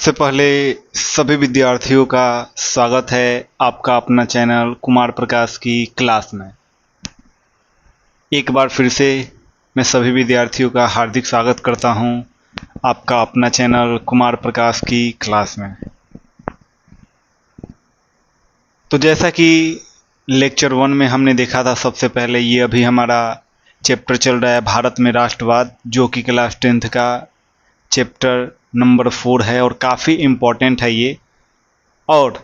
सबसे पहले सभी विद्यार्थियों का स्वागत है आपका अपना चैनल कुमार प्रकाश की क्लास में। एक बार फिर से मैं सभी विद्यार्थियों का हार्दिक स्वागत करता हूं आपका अपना चैनल कुमार प्रकाश की क्लास में। तो जैसा कि लेक्चर 1 में हमने देखा था, सबसे पहले ये अभी हमारा चैप्टर चल रहा है भारत में राष्ट्रवाद, जो कि क्लास 10th का चैप्टर नंबर 4 है और काफ़ी इम्पोर्टेंट है ये। और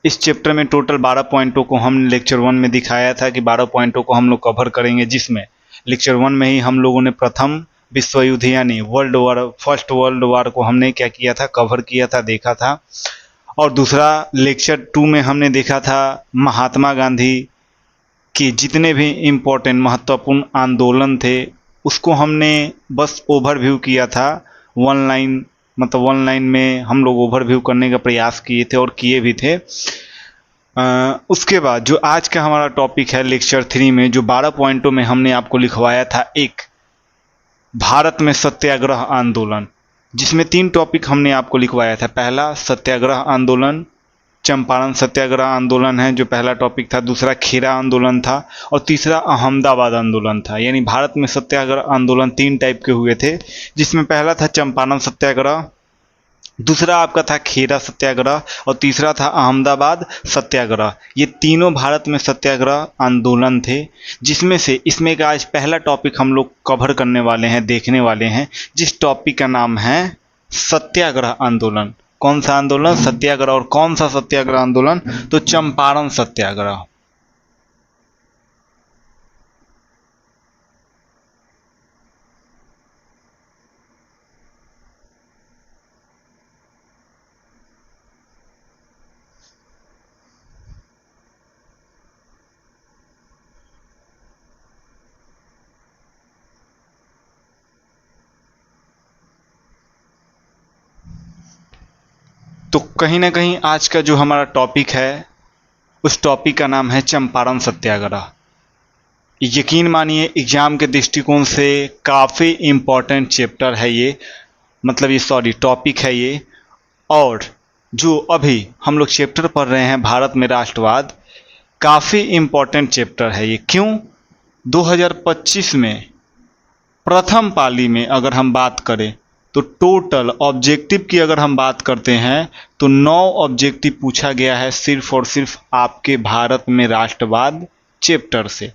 इस चैप्टर में टोटल 12 पॉइंटों को हमने लेक्चर 1 में दिखाया था कि 12 पॉइंटों को हम लोग कवर करेंगे, जिसमें लेक्चर 1 में ही हम लोगों ने प्रथम विश्व युद्ध यानी फर्स्ट वर्ल्ड वार को हमने क्या किया था, कवर किया था, देखा था। और दूसरा लेक्चर 2 में हमने देखा था महात्मा गांधी के जितने भी इम्पोर्टेंट महत्वपूर्ण आंदोलन थे उसको हमने बस ओवरव्यू किया था। वन लाइन में हम लोग ओवरव्यू करने का प्रयास किए थे और किए भी थे। उसके बाद जो आज का हमारा टॉपिक है लेक्चर 3 में, जो 12 पॉइंटों में हमने आपको लिखवाया था, एक भारत में सत्याग्रह आंदोलन, जिसमें 3 टॉपिक हमने आपको लिखवाया था। पहला सत्याग्रह आंदोलन, चंपारण सत्याग्रह आंदोलन है जो पहला टॉपिक था। दूसरा खेरा आंदोलन था और तीसरा अहमदाबाद आंदोलन था। यानी भारत में सत्याग्रह आंदोलन 3 टाइप के हुए थे, जिसमें पहला था चंपारण सत्याग्रह, दूसरा आपका था खेरा सत्याग्रह और तीसरा था अहमदाबाद सत्याग्रह। ये तीनों भारत में सत्याग्रह आंदोलन थे, जिसमें से इसमें का आज पहला टॉपिक हम लोग कवर करने वाले हैं, देखने वाले हैं, जिस टॉपिक का नाम है सत्याग्रह आंदोलन। कौन सा आंदोलन? सत्याग्रह। और कौन सा सत्याग्रह आंदोलन? तो चंपारण सत्याग्रह। तो कहीं ना कहीं आज का जो हमारा टॉपिक है उस टॉपिक का नाम है चंपारण सत्याग्रह। यकीन मानिए एग्जाम के दृष्टिकोण से काफ़ी इम्पोर्टेंट चैप्टर है ये, मतलब ये टॉपिक है ये। और जो अभी हम लोग चैप्टर पढ़ रहे हैं भारत में राष्ट्रवाद, काफ़ी इम्पोर्टेंट चैप्टर है ये। क्यों? 2025 में प्रथम पाली में अगर हम बात करें तो टोटल ऑब्जेक्टिव की अगर हम बात करते हैं तो 9 ऑब्जेक्टिव पूछा गया है सिर्फ और सिर्फ आपके भारत में राष्ट्रवाद चैप्टर से।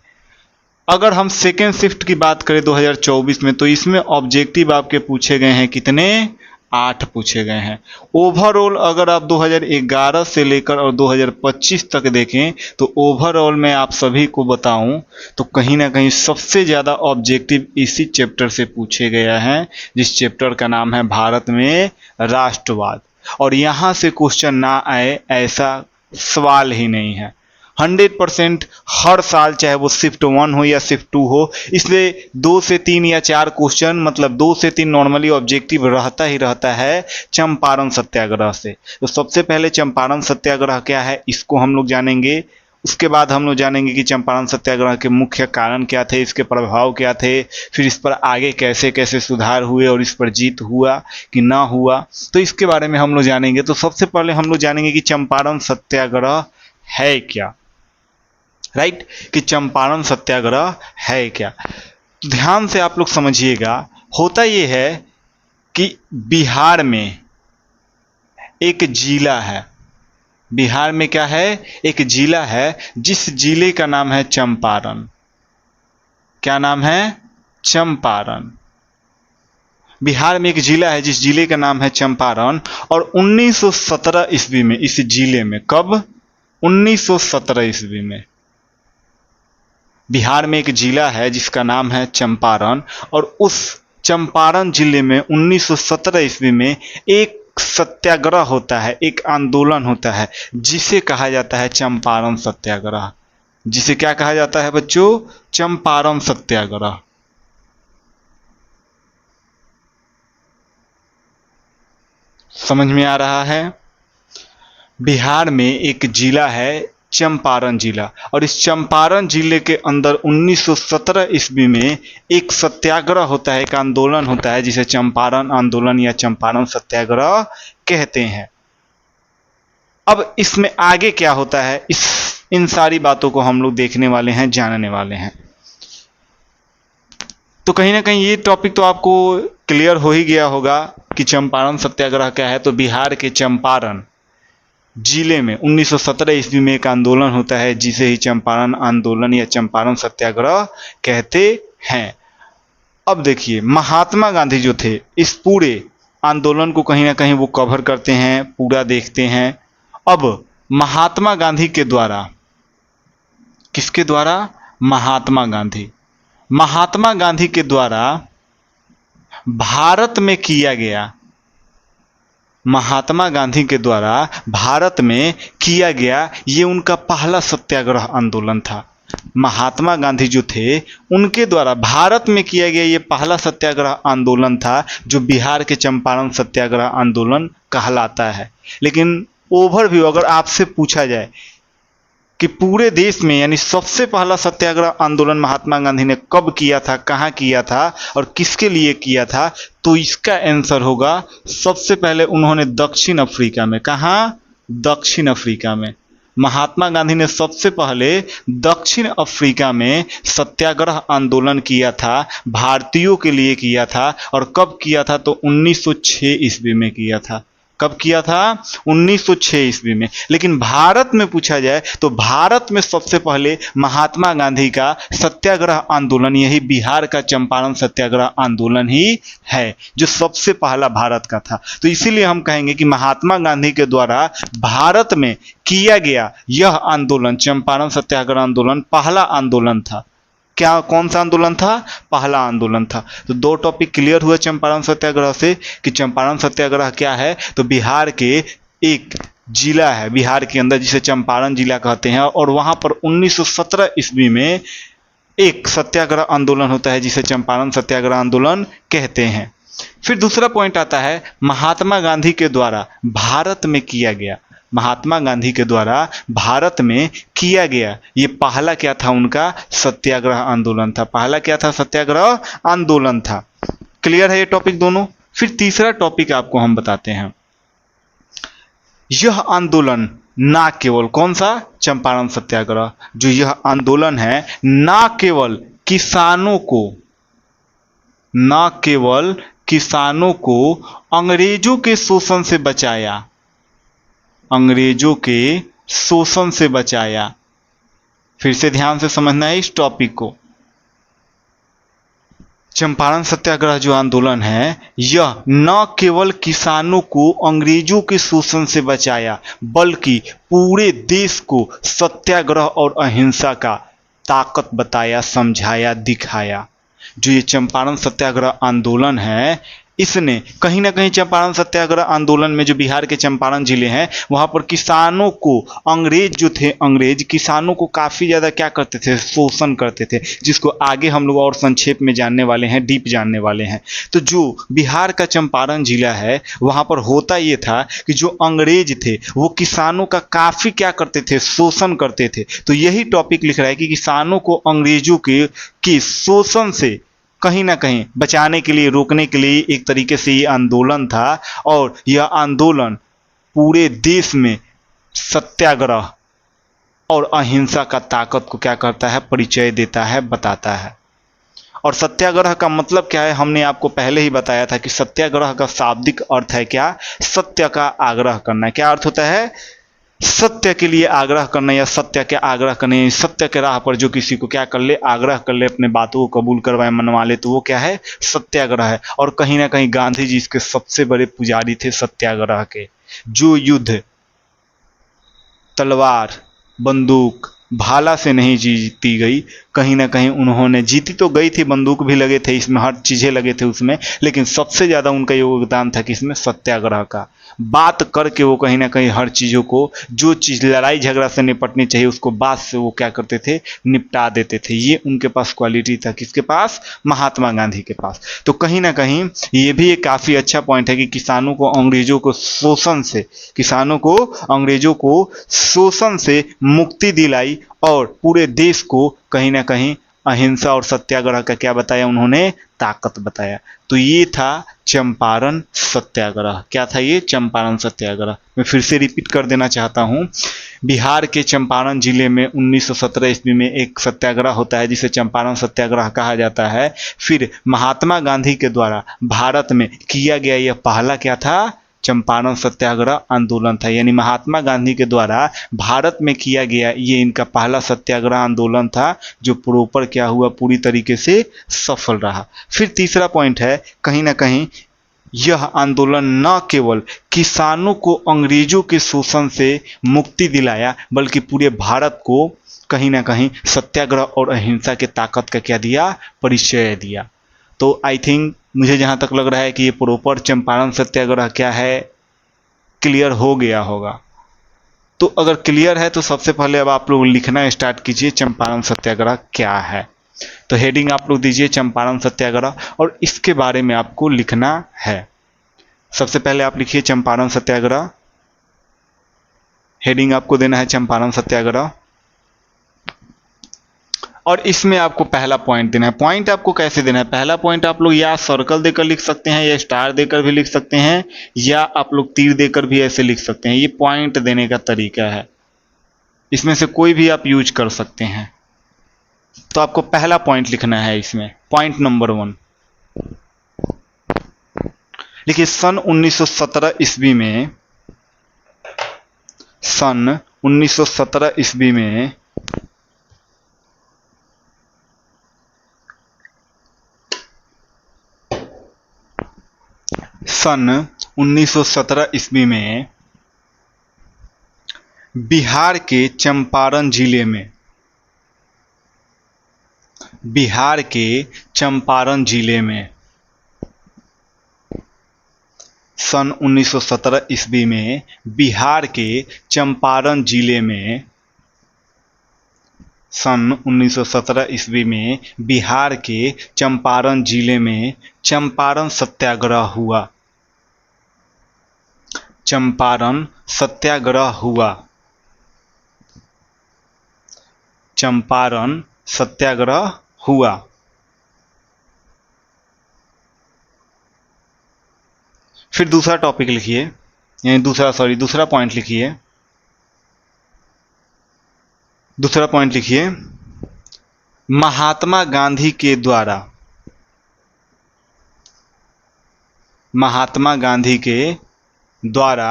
अगर हम सेकेंड शिफ्ट की बात करें 2024 में, तो इसमें ऑब्जेक्टिव आपके पूछे गए हैं कितने? 8 पूछे गए हैं। ओवरऑल अगर आप 2011 से लेकर और 2025 तक देखें तो ओवरऑल में आप सभी को बताऊं तो कहीं ना कहीं सबसे ज़्यादा ऑब्जेक्टिव इसी चैप्टर से पूछे गया है, जिस चैप्टर का नाम है भारत में राष्ट्रवाद। और यहाँ से क्वेश्चन ना आए ऐसा सवाल ही नहीं है। 100% हर साल, चाहे वो शिफ्ट 1 हो या शिफ्ट 2 हो, इसलिए 2 से 3 या 4 क्वेश्चन, मतलब 2 से 3 नॉर्मली ऑब्जेक्टिव रहता ही रहता है चंपारण सत्याग्रह से। तो सबसे पहले चंपारण सत्याग्रह क्या है इसको हम लोग जानेंगे। उसके बाद हम लोग जानेंगे कि चंपारण सत्याग्रह के मुख्य कारण क्या थे, इसके प्रभाव क्या थे, फिर इस पर आगे कैसे कैसे सुधार हुए और इस पर जीत हुआ कि ना हुआ, तो इसके बारे में हम लोग जानेंगे। तो सबसे पहले हम लोग जानेंगे कि चंपारण सत्याग्रह है क्या, राइट, कि चंपारण सत्याग्रह है क्या। ध्यान से आप लोग समझिएगा। होता यह है कि बिहार में एक जिला है, बिहार में क्या है? एक जिला है, जिस जिले का नाम है चंपारण। क्या नाम है? चंपारण। बिहार में एक जिला है जिस जिले का नाम है चंपारण। और 1917 ईस्वी में इस जिले में, कब? 1917 ईस्वी में बिहार में एक जिला है जिसका नाम है चंपारण। और उस चंपारण जिले में 1917 ईस्वी में एक सत्याग्रह होता है, एक आंदोलन होता है, जिसे कहा जाता है चंपारण सत्याग्रह। जिसे क्या कहा जाता है बच्चों? चंपारण सत्याग्रह। समझ में आ रहा है? बिहार में एक जिला है चंपारण जिला। और इस चंपारण जिले के अंदर 1917 ईस्वी में एक सत्याग्रह होता है, एक आंदोलन होता है जिसे चंपारण आंदोलन या चंपारण सत्याग्रह कहते हैं। अब इसमें आगे क्या होता है, इन सारी बातों को हम लोग देखने वाले हैं, जानने वाले हैं। तो कहीं ना कहीं ये टॉपिक तो आपको क्लियर हो ही गया होगा कि चंपारण सत्याग्रह क्या है। तो बिहार के चंपारण जिले में 1917 ईस्वी में एक आंदोलन होता है जिसे ही चंपारण आंदोलन या चंपारण सत्याग्रह कहते हैं। अब देखिए, महात्मा गांधी जो थे इस पूरे आंदोलन को कहीं ना कहीं वो कवर करते हैं, पूरा देखते हैं। अब महात्मा गांधी के द्वारा, किसके द्वारा? महात्मा गांधी के द्वारा भारत में किया गया, महात्मा गांधी के द्वारा भारत में किया गया ये उनका पहला सत्याग्रह आंदोलन था। महात्मा गांधी जो थे उनके द्वारा भारत में किया गया ये पहला सत्याग्रह आंदोलन था, जो बिहार के चंपारण सत्याग्रह आंदोलन कहलाता है। लेकिन ओवरव्यू अगर आपसे पूछा जाए कि पूरे देश में यानी सबसे पहला सत्याग्रह आंदोलन महात्मा गांधी ने कब किया था, कहाँ किया था और किसके लिए किया था, तो इसका आंसर होगा सबसे पहले उन्होंने दक्षिण अफ्रीका में। कहाँ? दक्षिण अफ्रीका में। महात्मा गांधी ने सबसे पहले दक्षिण अफ्रीका में सत्याग्रह आंदोलन किया था, भारतीयों के लिए किया था। और कब किया था? तो 1906 ईस्वी में किया था। कब किया था? 1906 ईस्वी में। लेकिन भारत में पूछा जाए तो भारत में सबसे पहले महात्मा गांधी का सत्याग्रह आंदोलन यही बिहार का चंपारण सत्याग्रह आंदोलन ही है, जो सबसे पहला भारत का था। तो इसीलिए हम कहेंगे कि महात्मा गांधी के द्वारा भारत में किया गया यह आंदोलन, चंपारण सत्याग्रह आंदोलन, पहला आंदोलन था। क्या, कौन सा आंदोलन था? पहला आंदोलन था। तो दो टॉपिक क्लियर हुआ चंपारण सत्याग्रह से कि चंपारण सत्याग्रह क्या है। तो बिहार के एक जिला है बिहार के अंदर जिसे चंपारण जिला कहते हैं, और वहां पर 1917 ईस्वी में एक सत्याग्रह आंदोलन होता है जिसे चंपारण सत्याग्रह आंदोलन कहते हैं। फिर दूसरा पॉइंट आता है महात्मा गांधी के द्वारा भारत में किया गया, महात्मा गांधी के द्वारा भारत में किया गया ये पहला क्या था? उनका सत्याग्रह आंदोलन था। पहला क्या था? सत्याग्रह आंदोलन था। क्लियर है ये टॉपिक दोनों? फिर तीसरा टॉपिक आपको हम बताते हैं। यह आंदोलन ना केवल, कौन सा? चंपारण सत्याग्रह। जो यह आंदोलन है ना केवल किसानों को, ना केवल किसानों को अंग्रेजों के शोषण से बचाया, अंग्रेजों के शोषण से बचाया। फिर से ध्यान से समझना है इस टॉपिक को। चंपारण सत्याग्रह जो आंदोलन है यह न केवल किसानों को अंग्रेजों के शोषण से बचाया, बल्कि पूरे देश को सत्याग्रह और अहिंसा का ताकत बताया, समझाया, दिखाया। जो ये चंपारण सत्याग्रह आंदोलन है इसने कहीं ना कहीं चंपारण सत्याग्रह आंदोलन में जो बिहार के चंपारण जिले हैं वहां पर किसानों को, अंग्रेज जो थे, अंग्रेज किसानों को काफी ज्यादा क्या करते थे? शोषण करते थे, जिसको आगे हम लोग और संक्षेप में जानने वाले हैं, डीप जानने वाले हैं। तो जो बिहार का चंपारण जिला है वहां पर होता ये था कि जो अंग्रेज थे वो किसानों का काफी क्या करते थे? शोषण करते थे। तो यही टॉपिक लिख रहा है कि किसानों को अंग्रेजों के शोषण से कहीं ना कहीं बचाने के लिए, रोकने के लिए एक तरीके से ये आंदोलन था। और यह आंदोलन पूरे देश में सत्याग्रह और अहिंसा का ताकत को क्या करता है? परिचय देता है, बताता है। और सत्याग्रह का मतलब क्या है? हमने आपको पहले ही बताया था कि सत्याग्रह का शाब्दिक अर्थ है क्या? सत्य का आग्रह करना। क्या अर्थ होता है? सत्य के लिए आग्रह करना या सत्य के आग्रह करने, सत्य के राह पर जो किसी को क्या कर ले? आग्रह कर ले, अपने बातों को कबूल करवाए, मनवा ले, तो वो क्या है? सत्याग्रह है। और कहीं ना कहीं गांधी जी इसके सबसे बड़े पुजारी थे सत्याग्रह के। जो युद्ध तलवार, बंदूक, भाला से नहीं जीती गई, कहीं ना कहीं उन्होंने, जीती तो गई थी, बंदूक भी लगे थे इसमें, हर चीज़ें लगे थे उसमें, लेकिन सबसे ज़्यादा उनका योगदान था कि इसमें सत्याग्रह का। बात करके वो कहीं ना कहीं हर चीज़ों को, जो चीज़ लड़ाई झगड़ा से निपटनी चाहिए उसको बात से वो क्या करते थे, निपटा देते थे। ये उनके पास क्वालिटी था, किसके पास, महात्मा गांधी के पास। तो कहीं ना कहीं ये भी एक काफ़ी अच्छा पॉइंट है कि किसानों को अंग्रेजों को शोषण से, किसानों को अंग्रेजों को शोषण से मुक्ति दिलाई और पूरे देश को कहीं ना कहीं अहिंसा और सत्याग्रह का क्या बताया उन्होंने, ताकत बताया। तो ये था चंपारण सत्याग्रह। क्या था ये, चंपारण सत्याग्रह। मैं फिर से रिपीट कर देना चाहता हूँ। बिहार के चंपारण जिले में 1917 ईस्वी में एक सत्याग्रह होता है जिसे चंपारण सत्याग्रह कहा जाता है। फिर महात्मा गांधी के द्वारा भारत में किया गया यह पहला क्या था, चंपारण सत्याग्रह आंदोलन था। यानी महात्मा गांधी के द्वारा भारत में किया गया ये इनका पहला सत्याग्रह आंदोलन था, जो प्रॉपर क्या हुआ, पूरी तरीके से सफल रहा। फिर तीसरा पॉइंट है, कहीं ना कहीं यह आंदोलन न केवल किसानों को अंग्रेजों के शोषण से मुक्ति दिलाया, बल्कि पूरे भारत को कहीं ना कहीं सत्याग्रह और अहिंसा के ताकत का क्या दिया, परिचय दिया। तो आई थिंक, मुझे जहाँ तक लग रहा है कि ये प्रॉपर चंपारण सत्याग्रह क्या है, क्लियर हो गया होगा। तो अगर क्लियर है तो सबसे पहले अब आप लोग लिखना स्टार्ट कीजिए चंपारण सत्याग्रह क्या है। तो हेडिंग आप लोग दीजिए चंपारण सत्याग्रह, और इसके बारे में आपको लिखना है। सबसे पहले आप लिखिए चंपारण सत्याग्रह, हेडिंग आपको देना है चंपारण सत्याग्रह, और इसमें आपको पहला पॉइंट देना है। पॉइंट आपको कैसे देना है, पहला पॉइंट आप लोग या सर्कल देकर लिख सकते हैं, या स्टार देकर भी लिख सकते हैं, या आप लोग तीर देकर भी ऐसे लिख सकते हैं। ये पॉइंट देने का तरीका है, इसमें से कोई भी आप यूज कर सकते हैं। तो आपको पहला पॉइंट लिखना है इसमें, पॉइंट नंबर 1 देखिए। सन 1917 ईस्वी में, सन 1917 ईस्वी में सन 1917 ईस्वी में बिहार के चंपारण जिले में, बिहार के चंपारण जिले में सन 1917 ईस्वी में बिहार के चंपारण जिले में, सन 1917 ईस्वी में बिहार के चंपारण जिले में चंपारण सत्याग्रह हुआ, चंपारण सत्याग्रह हुआ, चंपारण सत्याग्रह हुआ। फिर दूसरा टॉपिक लिखिए, यानी दूसरा पॉइंट लिखिए, दूसरा पॉइंट लिखिए, महात्मा गांधी के द्वारा, महात्मा गांधी के द्वारा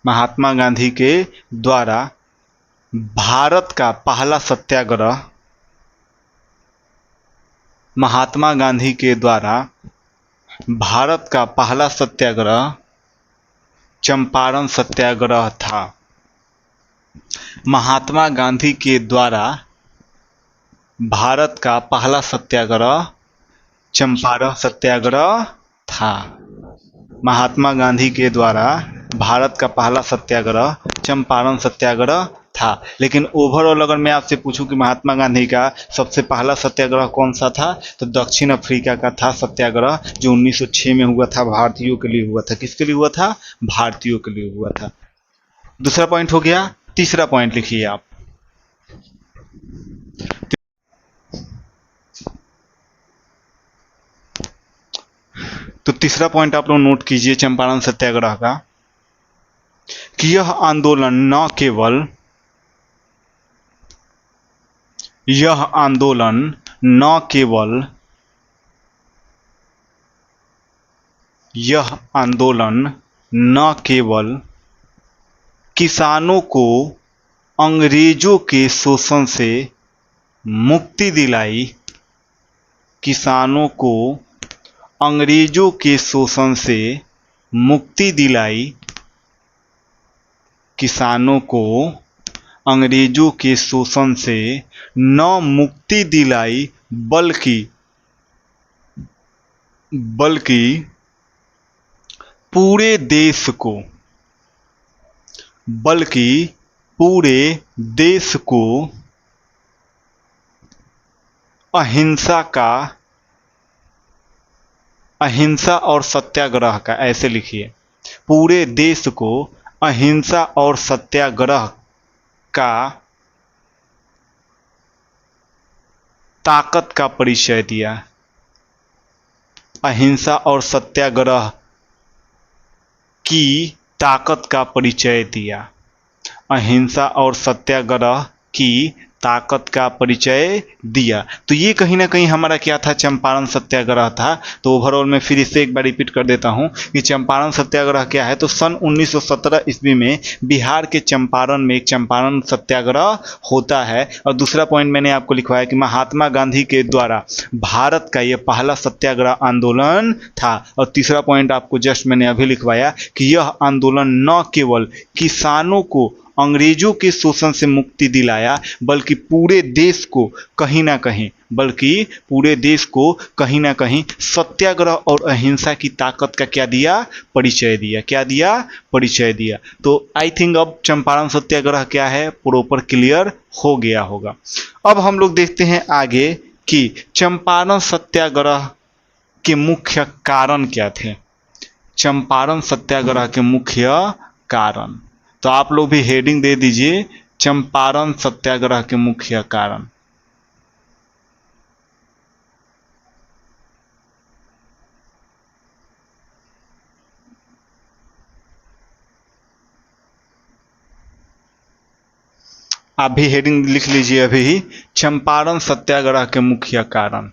महात्मा गांधी के द्वारा भारत का पहला सत्याग्रह, महात्मा गांधी के द्वारा भारत का पहला सत्याग्रह चंपारण सत्याग्रह था। महात्मा गांधी के द्वारा भारत का पहला सत्याग्रह चंपारण सत्याग्रह था। महात्मा गांधी के द्वारा भारत का पहला सत्याग्रह चंपारण सत्याग्रह था। लेकिन ओवरऑल अगर मैं आपसे पूछूं कि महात्मा गांधी का सबसे पहला सत्याग्रह कौन सा था, तो दक्षिण अफ्रीका का था सत्याग्रह, जो 1906 में हुआ था, भारतीयों के लिए हुआ था। किसके लिए हुआ था, भारतीयों के लिए हुआ था। दूसरा पॉइंट हो गया। तीसरा पॉइंट लिखिए आप, तो तीसरा पॉइंट आप लोग नोट कीजिए चंपारण सत्याग्रह का, कि यह आंदोलन न केवल, यह आंदोलन न केवल, यह आंदोलन न केवल किसानों को अंग्रेजों के शोषण से मुक्ति दिलाई, किसानों को अंग्रेजों के शोषण से मुक्ति दिलाई, किसानों को अंग्रेजों के शोषण से न मुक्ति दिलाई बल्कि पूरे देश को अहिंसा और सत्याग्रह का, ऐसे लिखिए, पूरे देश को अहिंसा और सत्याग्रह का ताकत का परिचय दिया। अहिंसा और सत्याग्रह की ताकत का परिचय दिया। अहिंसा और सत्याग्रह की ताकत का परिचय दिया। तो ये कहीं ना कहीं हमारा क्या था, चंपारण सत्याग्रह था। तो ओवरऑल मैं फिर इसे एक बार रिपीट कर देता हूँ कि चंपारण सत्याग्रह क्या है। तो सन 1917 ईस्वी में बिहार के चंपारण में एक चंपारण सत्याग्रह होता है। और दूसरा पॉइंट मैंने आपको लिखवाया कि महात्मा गांधी के द्वारा भारत का यह पहला सत्याग्रह आंदोलन था। और तीसरा पॉइंट आपको जस्ट मैंने अभी लिखवाया कि यह आंदोलन न केवल किसानों को अंग्रेजों के शोषण से मुक्ति दिलाया बल्कि पूरे देश को कहीं ना कहीं सत्याग्रह और अहिंसा की ताकत का क्या दिया, परिचय दिया। तो आई थिंक अब चंपारण सत्याग्रह क्या है प्रॉपर क्लियर हो गया होगा। अब हम लोग देखते हैं आगे कि चंपारण सत्याग्रह के मुख्य कारण क्या थे। चंपारण सत्याग्रह के मुख्य कारण, तो आप लोग भी हेडिंग दे दीजिए, चंपारण सत्याग्रह के मुख्य कारण। आप भी हेडिंग लिख लीजिए अभी ही, चंपारण सत्याग्रह के मुख्य कारण।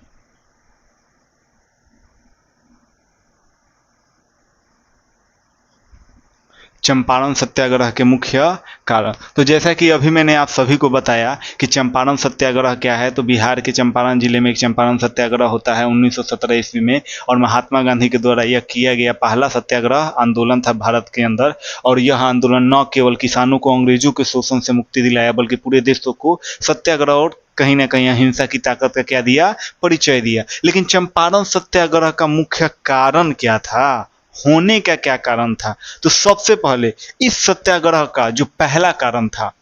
चंपारण सत्याग्रह के मुख्य कारण। तो जैसा कि अभी मैंने आप सभी को बताया कि चंपारण सत्याग्रह क्या है, तो बिहार के चंपारण जिले में एक चंपारण सत्याग्रह होता है 1917 ईस्वी में। और महात्मा गांधी के द्वारा यह किया गया पहला सत्याग्रह आंदोलन था भारत के अंदर। और यह आंदोलन न केवल किसानों को अंग्रेजों के शोषण से मुक्ति दिलाया बल्कि पूरे देशों को सत्याग्रह और कहीं ना कहीं अहिंसा की ताकत का क्या दिया, परिचय दिया। लेकिन चंपारण सत्याग्रह का मुख्य कारण क्या था, होने का क्या कारण था। तो सबसे पहले इस सत्याग्रह का जो पहला कारण था,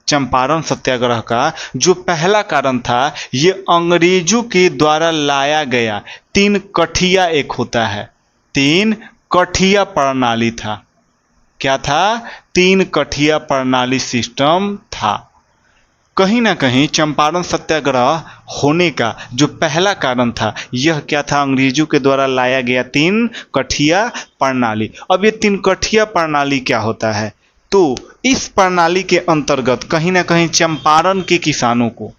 चंपारण सत्याग्रह का जो पहला कारण था, ये अंग्रेजों के द्वारा लाया गया 3 कठिया एक होता है, 3 कठिया प्रणाली था। क्या था, 3 कठिया प्रणाली सिस्टम था। कहीं ना कहीं चंपारण सत्याग्रह होने का जो पहला कारण था, यह क्या था, अंग्रेजों के द्वारा लाया गया 3 कठिया प्रणाली। अब ये 3 कठिया प्रणाली क्या होता है, तो इस प्रणाली के अंतर्गत कहीं ना कहीं चंपारण के किसानों को,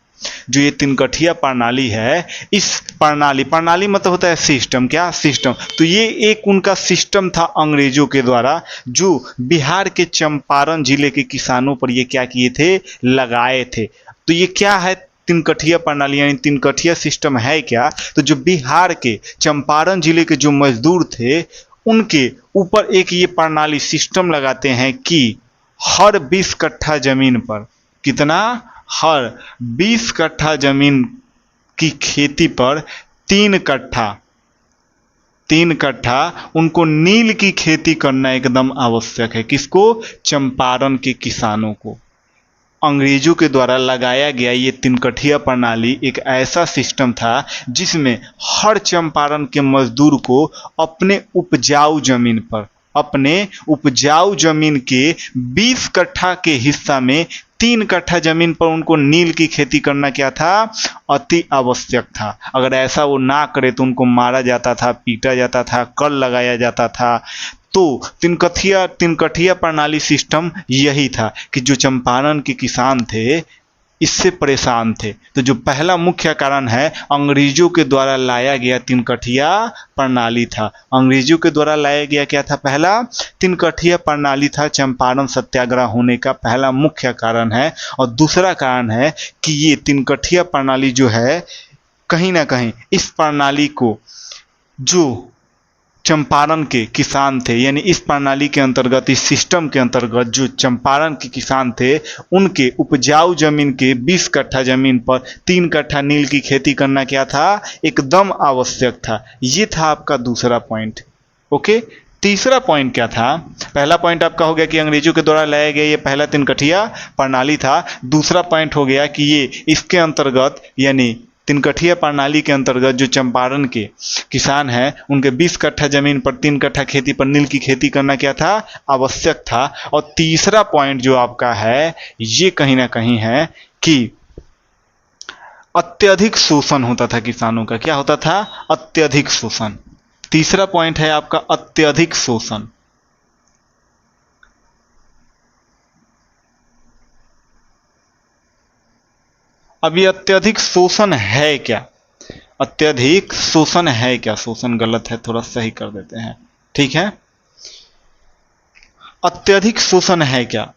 जो ये 3 कठिया प्रणाली है, इस प्रणाली मतलब होता है सिस्टम, क्या सिस्टम। तो ये एक उनका सिस्टम था अंग्रेजों के द्वारा, जो बिहार के चंपारण जिले के किसानों पर ये क्या किए थे, लगाए थे। तो ये क्या है, 3 कठिया प्रणाली यानी 3 कठिया सिस्टम है क्या, तो जो बिहार के चंपारण जिले के जो मजदूर थे उनके ऊपर एक ये प्रणाली सिस्टम लगाते हैं कि हर 20 कट्ठा जमीन पर, कितना, हर 20 कट्ठा जमीन की खेती पर 3 कट्ठा उनको नील की खेती करना एकदम आवश्यक है। किसको, चंपारण के किसानों को। अंग्रेजों के द्वारा लगाया गया ये 3 कठिया प्रणाली एक ऐसा सिस्टम था जिसमें हर चंपारण के मजदूर को अपने उपजाऊ जमीन के 20 कट्ठा के हिस्सा में 3 कट्ठा जमीन पर उनको नील की खेती करना क्या था, अति आवश्यक था। अगर ऐसा वो ना करे तो उनको मारा जाता था, पीटा जाता था, कर लगाया जाता था। तो 3 कठिया प्रणाली सिस्टम यही था कि जो चंपारण के किसान थे इससे परेशान थे। तो जो पहला मुख्य कारण है, अंग्रेजों के द्वारा लाया गया 3 कठिया प्रणाली था। अंग्रेजों के द्वारा लाया गया क्या था, पहला 3 कठिया प्रणाली था। चंपारण सत्याग्रह होने का पहला मुख्य कारण है। और दूसरा कारण है कि ये 3 कठिया प्रणाली जो है, कहीं ना कहीं इस प्रणाली को जो चंपारण के किसान थे, यानी इस प्रणाली के अंतर्गत, इस सिस्टम के अंतर्गत जो चंपारण के किसान थे उनके उपजाऊ जमीन के 20 कट्ठा जमीन पर 3 कट्ठा नील की खेती करना क्या था, एकदम आवश्यक था। ये था आपका दूसरा पॉइंट। ओके, तीसरा पॉइंट क्या था? पहला पॉइंट आपका हो गया कि अंग्रेजों के द्वारा लाया गया ये पहला 3 कठिया प्रणाली था। दूसरा पॉइंट हो गया कि ये इसके अंतर्गत, यानी 3 कठिया प्रणाली के अंतर्गत जो चंपारण के किसान हैं उनके 20 कट्ठा जमीन पर 3 कट्ठा खेती पर नील की खेती करना क्या था, आवश्यक था। और तीसरा पॉइंट जो आपका है ये कहीं ना कहीं है कि अत्यधिक शोषण होता था किसानों का। क्या होता था? अत्यधिक शोषण। तीसरा पॉइंट है आपका अत्यधिक शोषण। अब ये अत्यधिक शोषण है क्या? अत्यधिक शोषण है क्या? शोषण गलत है, थोड़ा सही कर देते हैं, ठीक है। अत्यधिक शोषण है क्या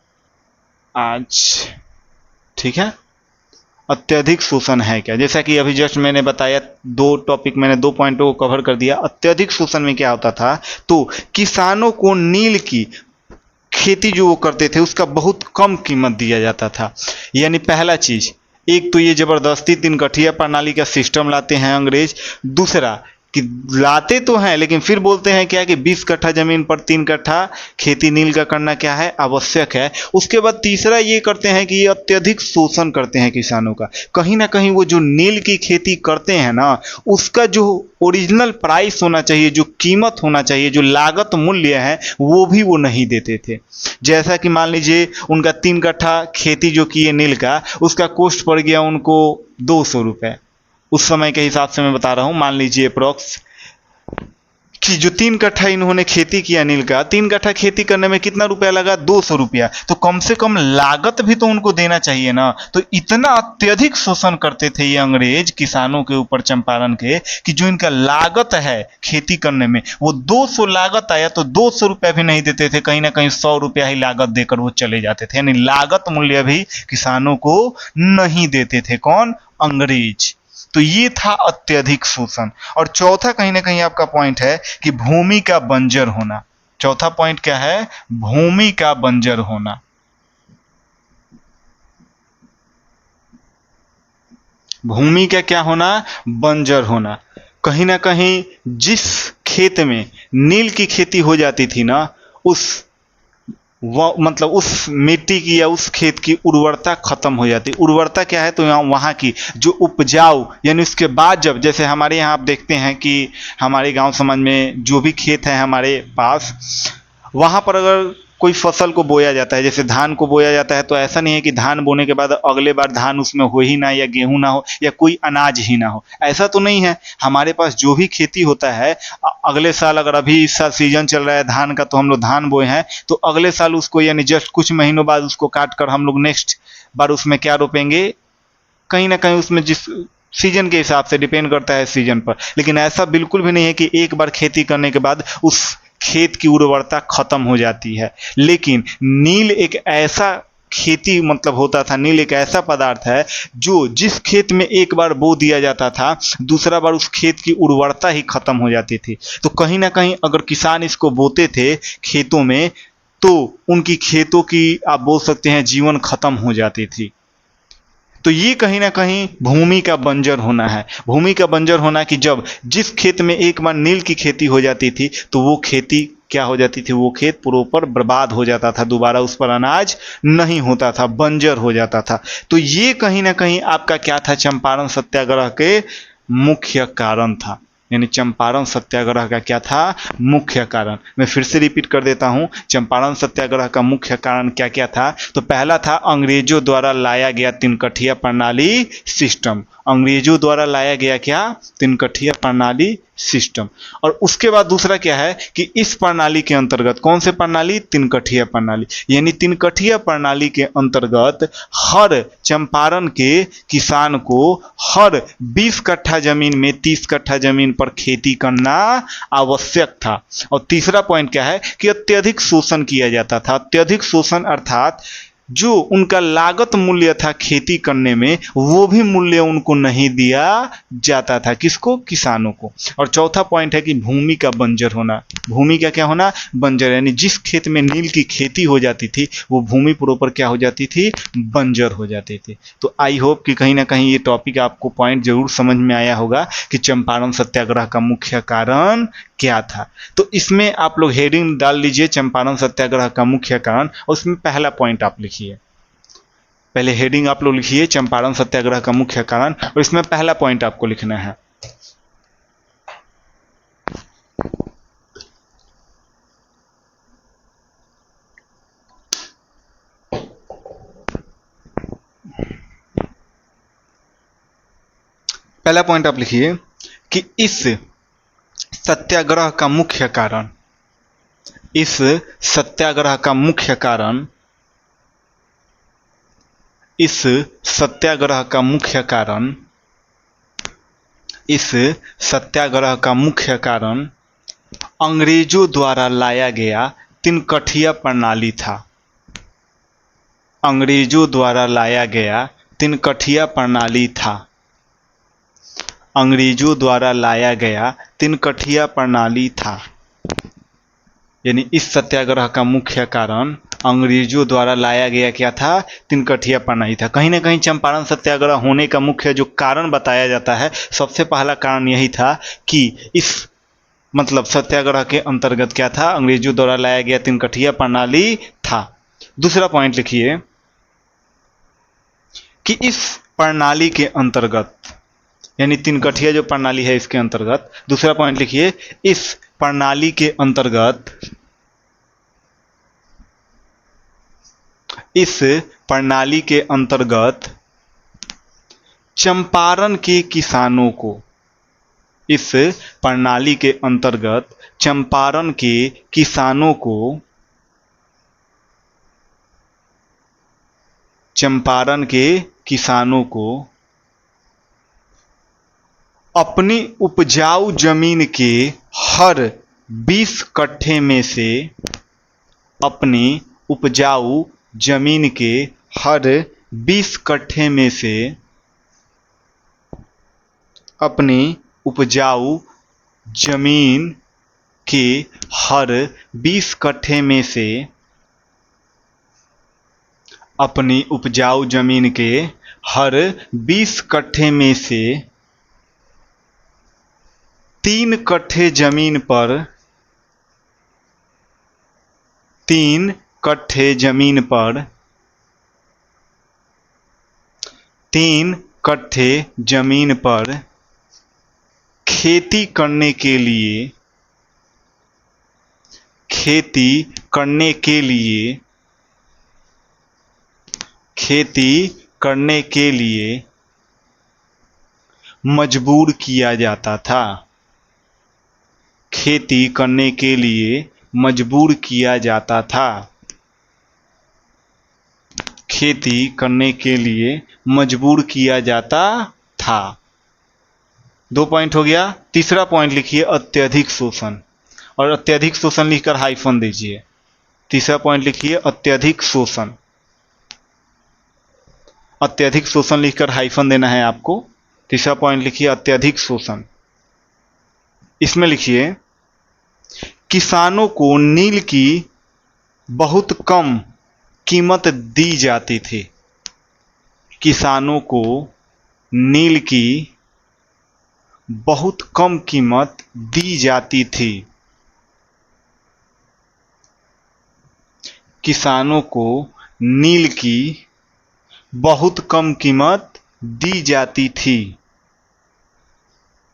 आज? ठीक है, अत्यधिक शोषण है क्या? जैसा कि अभी जस्ट मैंने बताया, 2 टॉपिक मैंने 2 पॉइंटों को कवर कर दिया। अत्यधिक शोषण में क्या होता था, तो किसानों को नील की खेती जो वो करते थे उसका बहुत कम कीमत दिया जाता था। यानी पहला चीज, एक तो ये जबरदस्ती 3 कठिया प्रणाली का सिस्टम लाते हैं अंग्रेज। दूसरा कि लाते तो हैं लेकिन फिर बोलते हैं क्या कि 20 कट्ठा जमीन पर 3 कट्ठा खेती नील का करना क्या है, आवश्यक है। उसके बाद तीसरा ये करते हैं कि ये अत्यधिक शोषण करते हैं किसानों का। कहीं ना कहीं वो जो नील की खेती करते हैं ना, उसका जो ओरिजिनल प्राइस होना चाहिए, जो कीमत होना चाहिए, जो लागत मूल्य है, वो भी वो नहीं देते थे। जैसा कि मान लीजिए उनका 3 कट्ठा खेती जो किए नील का, उसका कॉस्ट पड़ गया उनको 200 रुपये। उस समय के हिसाब से मैं बता रहा हूं, मान लीजिए अप्रोक्स कि जो 3 कट्ठा इन्होंने खेती किया नील का, 3 कट्ठा खेती करने में कितना रुपया लगा, 200 रुपया। तो कम से कम लागत भी तो उनको देना चाहिए ना। तो इतना अत्यधिक शोषण करते थे ये अंग्रेज किसानों के ऊपर चंपारण के, कि जो इनका लागत है खेती करने में, वो 200 लागत आया तो 200 रुपया भी नहीं देते थे, कहीं ना कहीं 100 रुपया ही लागत देकर वो चले जाते थे। यानी लागत मूल्य भी किसानों को नहीं देते थे। कौन? अंग्रेज। तो ये था अत्यधिक शोषण। और चौथा कहीं ना कहीं आपका पॉइंट है कि भूमि का बंजर होना। चौथा पॉइंट क्या है? भूमि का बंजर होना। भूमि का क्या होना? बंजर होना। कहीं ना कहीं जिस खेत में नील की खेती हो जाती थी ना, उस मतलब उस मिट्टी की या उस खेत की उर्वरता खत्म हो जाती। उर्वरता क्या है? तो यहाँ वहाँ की जो उपजाऊ, यानी उसके बाद जब, जैसे हमारे यहाँ आप देखते हैं कि हमारे गांव समाज में जो भी खेत है हमारे पास, वहाँ पर अगर कोई फसल को बोया जाता है, जैसे धान को बोया जाता है, तो ऐसा नहीं है कि धान बोने के बाद अगले बार धान उसमें हो ही ना, या गेहूं ना हो, या कोई अनाज ही ना हो। ऐसा तो नहीं है। हमारे पास जो भी खेती होता है, अगले साल, अगर अभी इस साल सीजन चल रहा है धान का, तो हम लोग धान बोए हैं, तो अगले साल उसको, यानी जस्ट कुछ महीनों बाद उसको काट कर हम लोग नेक्स्ट बार उसमें क्या रोपेंगे, कहीं ना कहीं उसमें जिस सीजन के हिसाब से डिपेंड करता है सीजन पर। लेकिन ऐसा बिल्कुल भी नहीं है कि एक बार खेती करने के बाद उस खेत की उर्वरता खत्म हो जाती है। लेकिन नील एक ऐसा खेती मतलब होता था, नील एक ऐसा पदार्थ है जो जिस खेत में एक बार बो दिया जाता था, दूसरा बार उस खेत की उर्वरता ही खत्म हो जाती थी। तो कहीं ना कहीं अगर किसान इसको बोते थे खेतों में, तो उनकी खेतों की आप बोल सकते हैं जीवन खत्म हो जाती थी। तो ये कहीं ना कहीं भूमि का बंजर होना है। भूमि का बंजर होना कि जब जिस खेत में एक बार नील की खेती हो जाती थी, तो वो खेती क्या हो जाती थी, वो खेत प्रॉपर बर्बाद हो जाता था, दोबारा उस पर अनाज नहीं होता था, बंजर हो जाता था। तो ये कहीं ना कहीं आपका क्या था, चंपारण सत्याग्रह के मुख्य कारण था। यानी चंपारण सत्याग्रह का क्या था, मुख्य कारण। मैं फिर से रिपीट कर देता हूं, चंपारण सत्याग्रह का मुख्य कारण क्या क्या था। तो पहला था अंग्रेजों द्वारा लाया गया 3 कठिया प्रणाली सिस्टम। अंग्रेजों द्वारा लाया गया क्या, 3 कठिया प्रणाली सिस्टम। और उसके बाद दूसरा क्या है कि इस प्रणाली के अंतर्गत, कौन से प्रणाली, 3 कठिया प्रणाली। यानी 3 कठिया प्रणाली के अंतर्गत हर चंपारण के किसान को हर 20 कट्ठा जमीन में 30 कट्ठा जमीन पर खेती करना आवश्यक था। और तीसरा पॉइंट क्या है कि अत्यधिक शोषण किया जाता था। अत्यधिक शोषण अर्थात जो उनका लागत मूल्य था खेती करने में, वो भी मूल्य उनको नहीं दिया जाता था। किसको? किसानों को। और चौथा पॉइंट है कि भूमि का बंजर होना। भूमि का क्या होना? बंजर, यानी जिस खेत में नील की खेती हो जाती थी वो भूमि प्रॉपर क्या हो जाती थी? बंजर हो जाती थी। तो आई होप कि कहीं ना कहीं ये टॉपिक आपको पॉइंट जरूर समझ में आया होगा कि चंपारण सत्याग्रह का मुख्य कारण क्या था। तो इसमें आप लोग हेडिंग डाल लीजिए चंपारण सत्याग्रह का मुख्य कारण, और उसमें पहला पॉइंट आप लिखिए। पहले हेडिंग आप लोग लिखिए चंपारण सत्याग्रह का मुख्य कारण, और इसमें पहला पॉइंट आपको लिखना है। पहला पॉइंट आप लिखिए कि इस सत्याग्रह का मुख्य कारण, इस सत्याग्रह का मुख्य कारण, इस सत्याग्रह का मुख्य कारण, इस सत्याग्रह का मुख्य कारण अंग्रेजों द्वारा लाया गया तिनकठिया प्रणाली था। अंग्रेजों द्वारा लाया गया तिनकठिया प्रणाली था। अंग्रेजों द्वारा लाया गया तिनकठिया प्रणाली था। यानी इस सत्याग्रह का मुख्य कारण अंग्रेजों द्वारा लाया गया क्या था? तिनकठिया प्रणाली था। कहीं ना कहीं चंपारण सत्याग्रह होने का मुख्य जो कारण बताया जाता है, सबसे पहला कारण यही था कि इस मतलब सत्याग्रह के अंतर्गत क्या था? अंग्रेजों द्वारा लाया गया तिनकठिया प्रणाली था। दूसरा पॉइंट लिखिए कि इस प्रणाली के अंतर्गत, यानी तिनकठिया जो प्रणाली है इसके अंतर्गत, दूसरा पॉइंट लिखिए, इस प्रणाली के अंतर्गत, इस प्रणाली के अंतर्गत चंपारण के किसानों को, इस प्रणाली के अंतर्गत चंपारण के किसानों को, चंपारण के किसानों को अपनी उपजाऊ जमीन के हर 20 कट्ठे में से, अपनी उपजाऊ जमीन के हर 20 कट्ठे में से, अपनी उपजाऊ जमीन के हर 20 कट्ठे में से, अपनी उपजाऊ जमीन के हर 20 कट्ठे में से 3 कट्ठे जमीन पर, 3 कट्ठे जमीन पर, 3 कट्ठे जमीन पर खेती करने के लिए, खेती करने के लिए, खेती करने के लिए मजबूर किया जाता था। खेती करने के लिए मजबूर किया जाता था। खेती करने के लिए मजबूर किया जाता था। 2 पॉइंट हो गया। तीसरा पॉइंट लिखिए अत्यधिक शोषण, और अत्यधिक शोषण लिखकर हाइफन दीजिए। तीसरा पॉइंट लिखिए अत्यधिक शोषण, अत्यधिक शोषण लिखकर हाइफन देना है आपको। तीसरा पॉइंट लिखिए अत्यधिक शोषण। इसमें लिखिए किसानों को नील की बहुत कम कीमत दी जाती थी। किसानों को नील की बहुत कम कीमत दी जाती थी। किसानों को नील की बहुत कम कीमत दी जाती थी।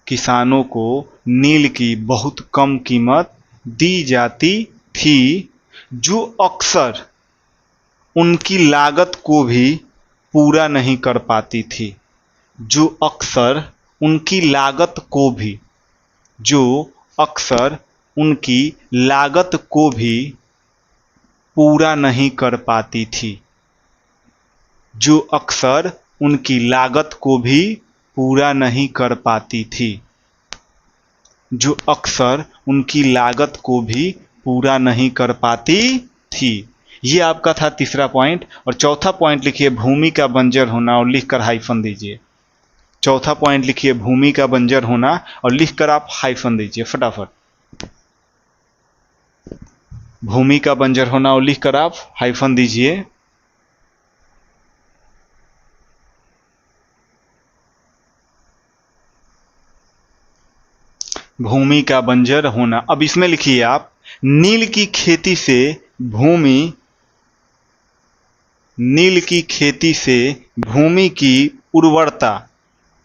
किसानों को नील की बहुत कम कीमत दी जाती थी, जो अक्सर उनकी लागत को भी पूरा नहीं कर पाती थी। जो अक्सर उनकी लागत को भी, जो अक्सर उनकी लागत को भी पूरा नहीं कर पाती थी। जो अक्सर उनकी लागत को भी पूरा नहीं कर पाती थी। जो अक्सर उनकी लागत को भी पूरा नहीं कर पाती थी। ये आपका था तीसरा पॉइंट। और चौथा पॉइंट लिखिए भूमि का बंजर होना और लिखकर हाइफन दीजिए। चौथा पॉइंट लिखिए भूमि का बंजर होना और लिखकर आप हाइफन दीजिए फटाफट। भूमि का बंजर होना और लिखकर आप हाइफन दीजिए। भूमि का बंजर होना। अब इसमें लिखिए आप नील की खेती से भूमि, नील की खेती से भूमि की उर्वरता।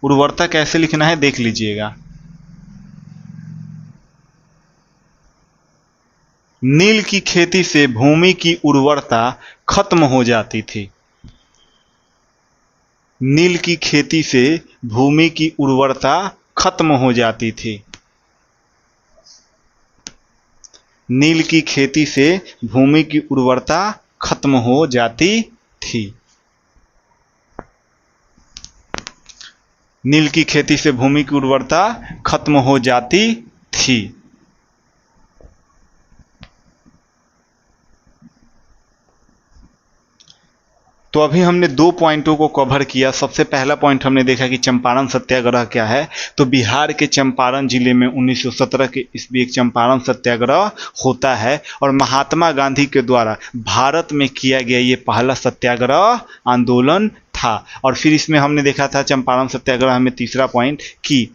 उर्वरता कैसे लिखना है देख लीजिएगा। नील की खेती से भूमि की उर्वरता खत्म हो जाती थी। नील की खेती से भूमि की उर्वरता खत्म हो जाती थी। नील की खेती से भूमि की उर्वरता खत्म हो जाती थी। नील की खेती से भूमि की उर्वरता खत्म हो जाती थी। तो अभी हमने दो पॉइंटों को कवर किया। सबसे पहला पॉइंट हमने देखा कि चंपारण सत्याग्रह क्या है। तो बिहार के चंपारण जिले में 1917 के ईस्वी एक चंपारण सत्याग्रह होता है और महात्मा गांधी के द्वारा भारत में किया गया ये पहला सत्याग्रह आंदोलन था। और फिर इसमें हमने देखा था चंपारण सत्याग्रह में तीसरा पॉइंट कि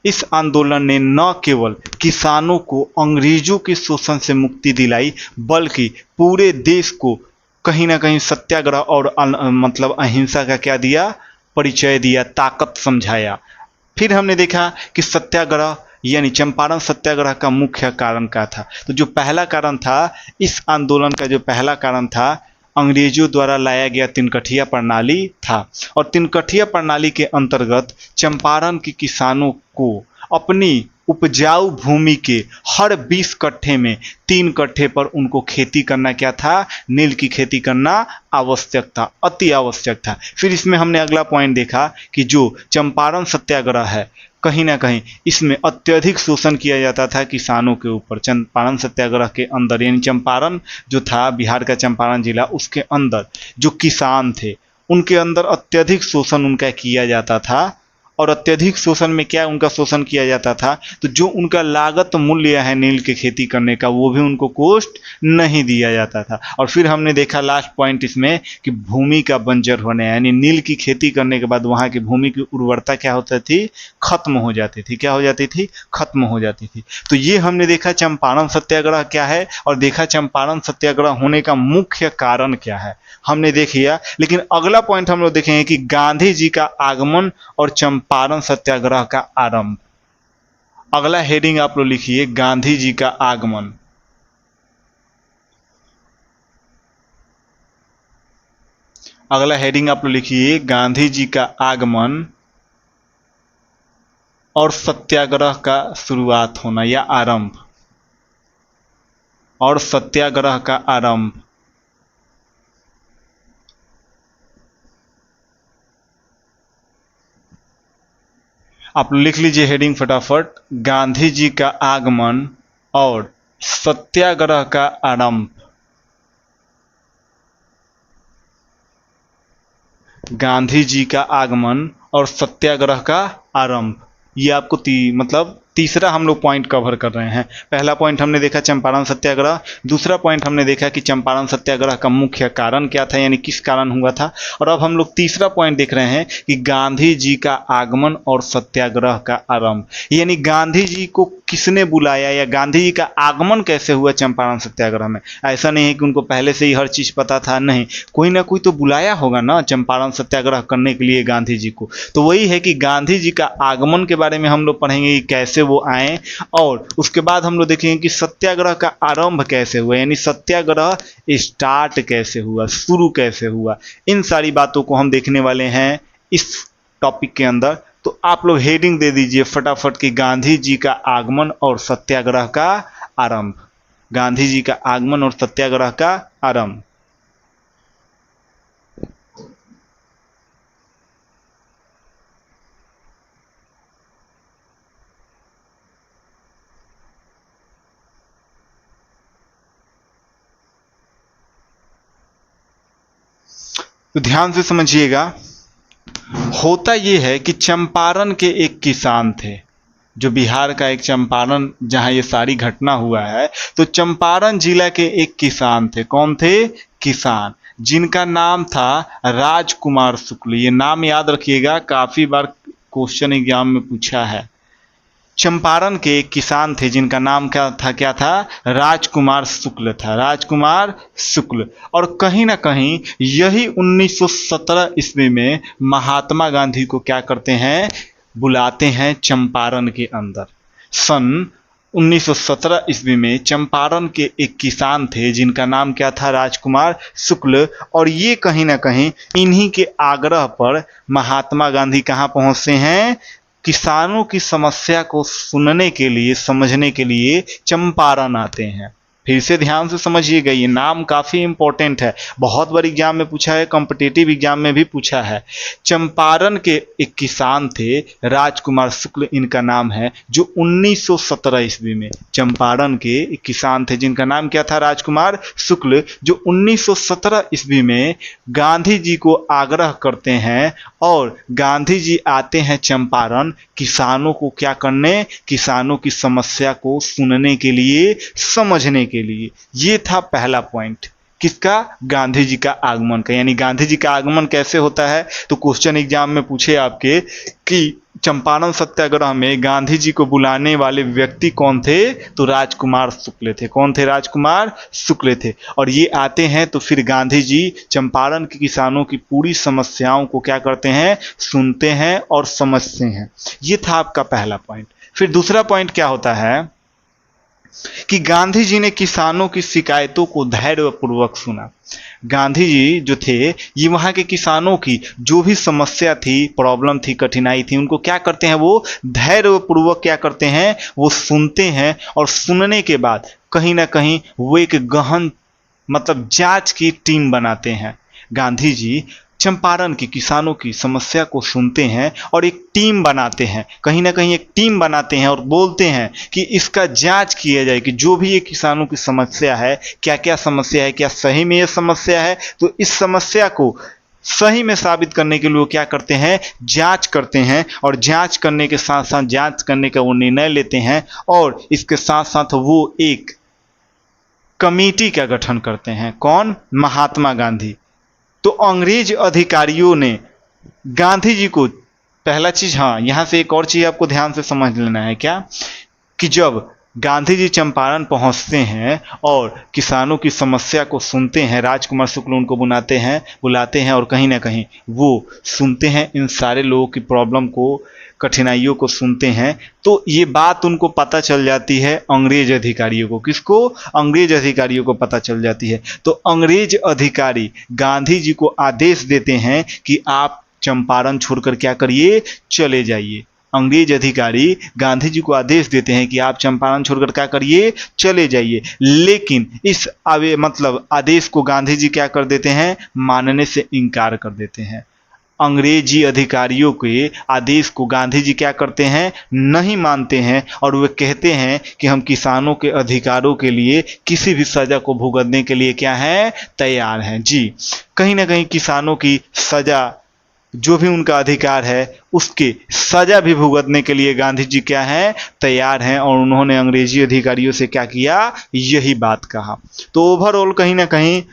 इस आंदोलन ने न केवल किसानों को अंग्रेजों के शोषण से मुक्ति दिलाई बल्कि पूरे देश को कहीं ना कहीं सत्याग्रह और मतलब अहिंसा का क्या दिया, परिचय दिया, ताकत समझाया। फिर हमने देखा कि सत्याग्रह यानी चंपारण सत्याग्रह का मुख्य कारण क्या था। तो जो पहला कारण था, इस आंदोलन का जो पहला कारण था, अंग्रेजों द्वारा लाया गया तिनकठिया प्रणाली था। और तिनकठिया प्रणाली के अंतर्गत चंपारण के किसानों को अपनी उपजाऊ भूमि के हर 20 कट्ठे में 3 कट्ठे पर उनको खेती करना क्या था, नील की खेती करना आवश्यक था, अति आवश्यक था। फिर इसमें हमने अगला पॉइंट देखा कि जो चंपारण सत्याग्रह है कहीं ना कहीं इसमें अत्यधिक शोषण किया जाता था किसानों के ऊपर। चंपारण सत्याग्रह के अंदर यानी चंपारण जो था बिहार का चंपारण जिला, उसके अंदर जो किसान थे उनके अंदर अत्यधिक शोषण उनका किया जाता था। और अत्यधिक शोषण में क्या उनका शोषण किया जाता था, तो जो उनका लागत मूल्य है नील के खेती करने का वो भी उनको कॉस्ट नहीं दिया जाता था। और फिर हमने देखा लास्ट पॉइंट इसमें कि भूमि का बंजर होने यानी नील की खेती करने के बाद वहाँ की भूमि की उर्वरता क्या होती थी, खत्म हो जाती थी। क्या हो जाती थी, खत्म हो जाती थी। तो ये हमने देखा चंपारण सत्याग्रह क्या है और देखा चंपारण सत्याग्रह होने का मुख्य कारण क्या है हमने देख लिया। लेकिन अगला पॉइंट हम लोग देखेंगे कि गांधी जी का आगमन और चंपारण सत्याग्रह का आरंभ। अगला हेडिंग आप लोग लिखिए गांधी जी का आगमन। अगला हेडिंग आप लोग लिखिए गांधी जी का आगमन और सत्याग्रह का शुरुआत होना या आरंभ। और सत्याग्रह का आरंभ। आप लिख लीजिए हेडिंग फटाफट, गांधी जी का आगमन और सत्याग्रह का आरंभ। गांधी जी का आगमन और सत्याग्रह का आरंभ। ये आपको मतलब तीसरा हम लोग पॉइंट कवर कर रहे हैं। पहला पॉइंट हमने देखा चंपारण सत्याग्रह, दूसरा पॉइंट हमने देखा कि चंपारण सत्याग्रह का मुख्य कारण क्या था यानी किस कारण हुआ था। और अब हम लोग तीसरा पॉइंट देख रहे हैं कि गांधी जी का आगमन और सत्याग्रह का आरंभ, यानी गांधी जी को किसने बुलाया या गांधी जी का आगमन कैसे हुआ चंपारण सत्याग्रह में। ऐसा नहीं है कि उनको पहले से ही हर चीज पता था, नहीं, कोई ना कोई तो बुलाया होगा ना चंपारण सत्याग्रह करने के लिए गांधी जी को। तो वही है कि गांधी जी का आगमन के बारे में हम लोग पढ़ेंगे कि कैसे वो आए, और उसके बाद हम लोग देखेंगे कि सत्याग्रह का आरंभ कैसे हुआ यानी सत्याग्रह स्टार्ट कैसे हुआ, शुरू कैसे हुआ। इन सारी बातों को हम देखने वाले हैं इस टॉपिक के अंदर। तो आप लोग हेडिंग दे दीजिए फटाफट कि गांधी जी का आगमन और सत्याग्रह का आरंभ। गांधी जी का आगमन और सत्याग्रह का आरंभ। तो ध्यान से समझिएगा। होता ये है कि चंपारण के एक किसान थे, जो बिहार का एक चंपारण जहां ये सारी घटना हुआ है, तो चंपारण जिला के एक किसान थे। कौन थे? किसान, जिनका नाम था राजकुमार शुक्ल। ये नाम याद रखिएगा, काफी बार क्वेश्चन एग्जाम में पूछा है। चंपारण के एक किसान थे जिनका नाम क्या था? राजकुमार शुक्ल था, राजकुमार शुक्ल। और कहीं ना कहीं यही 1917 ईस्वी में महात्मा गांधी को क्या करते हैं? बुलाते हैं चंपारण के अंदर। सन 1917 ईस्वी में चंपारण के एक किसान थे जिनका नाम क्या था? राजकुमार शुक्ल। और ये कहीं ना कहीं इन्हीं के आग्रह पर महात्मा गांधी कहाँ पहुंचते हैं? किसानों की समस्या को सुनने के लिए, समझने के लिए चंपारण आते हैं। फिर से ध्यान से समझिएगा, ये नाम काफी इंपॉर्टेंट है, बहुत बार एग्जाम में पूछा है, कॉम्पिटिटिव एग्जाम में भी पूछा है। चंपारण के एक किसान थे, राजकुमार शुक्ल इनका नाम है, जो 1917 ईस्वी में चंपारण के एक किसान थे जिनका नाम क्या था? राजकुमार शुक्ल, जो 1917 ईस्वी में गांधी जी को आग्रह करते हैं और गांधी जी आते हैं चंपारण किसानों को क्या करने? किसानों की समस्या को सुनने के लिए, समझने के लिए। ये था पहला पॉइंट, किसका? गांधी जी का आगमन का। यानी गांधी जी का आगमन कैसे होता है? तो क्वेश्चन एग्जाम में पूछे आपके कि चंपारण सत्याग्रह में गांधी जी को बुलाने वाले व्यक्ति कौन थे? तो राजकुमार शुक्ल थे। कौन थे? राजकुमार शुक्ल थे। और ये आते हैं तो फिर गांधी जी चंपारण के किसानों की पूरी समस्याओं को क्या करते हैं? सुनते हैं और समझते हैं। ये था आपका पहला पॉइंट। फिर दूसरा पॉइंट क्या होता है कि गांधी जी ने किसानों की शिकायतों को धैर्यपूर्वक सुना। गांधी जी जो थे, ये वहां के किसानों की जो भी समस्या थी, प्रॉब्लम थी, कठिनाई थी, उनको क्या करते हैं? वो धैर्यपूर्वक क्या करते हैं? वो सुनते हैं। और सुनने के बाद कहीं ना कहीं वो एक गहन जांच की टीम बनाते हैं। गांधी जी चंपारण के किसानों की समस्या को सुनते हैं और एक टीम बनाते हैं, कहीं ना कहीं एक टीम बनाते हैं और बोलते हैं कि इसका जांच किया जाए कि जो भी ये किसानों की समस्या है, क्या क्या समस्या है, क्या सही में ये समस्या है। तो इस समस्या को सही में साबित करने के लिए वो क्या करते हैं? जांच करते हैं। और जांच करने के साथ साथ जांच करने का वो निर्णय लेते हैं और इसके साथ साथ वो एक कमेटी का गठन करते हैं। कौन? महात्मा गांधी। तो अंग्रेज अधिकारियों ने गांधी जी को, पहला चीज, हाँ यहां से एक और चीज आपको ध्यान से समझ लेना है, क्या कि जब गांधी जी चंपारण पहुंचते हैं और किसानों की समस्या को सुनते हैं, राजकुमार शुक्ल उनको बुलाते हैं और कहीं ना कहीं वो सुनते हैं, इन सारे लोगों की प्रॉब्लम को, कठिनाइयों को सुनते हैं। तो ये बात उनको पता चल जाती है, अंग्रेज अधिकारियों को। किसको? अंग्रेज अधिकारियों को पता चल जाती है। तो अंग्रेज अधिकारी गांधी जी को आदेश देते हैं कि आप चंपारण छोड़कर क्या करिए? चले जाइए। अंग्रेज अधिकारी गांधी जी को आदेश देते हैं कि आप चंपारण छोड़कर क्या करिए? चले जाइए। लेकिन इस आदेश को गांधी जी क्या कर देते हैं? मानने से इनकार कर देते हैं। अंग्रेजी अधिकारियों के आदेश को गांधी जी क्या करते हैं? नहीं मानते हैं और वे कहते हैं कि हम किसानों के अधिकारों के लिए किसी भी सजा को भुगतने के लिए क्या है? तैयार हैं। जी, कहीं ना कहीं किसानों की सजा, जो भी उनका अधिकार है, उसके सजा भी भुगतने के लिए गांधी जी क्या है? तैयार हैं। और उन्होंने अंग्रेजी अधिकारियों से क्या किया? यही बात कहा। तो ओवरऑल कहीं ना कहीं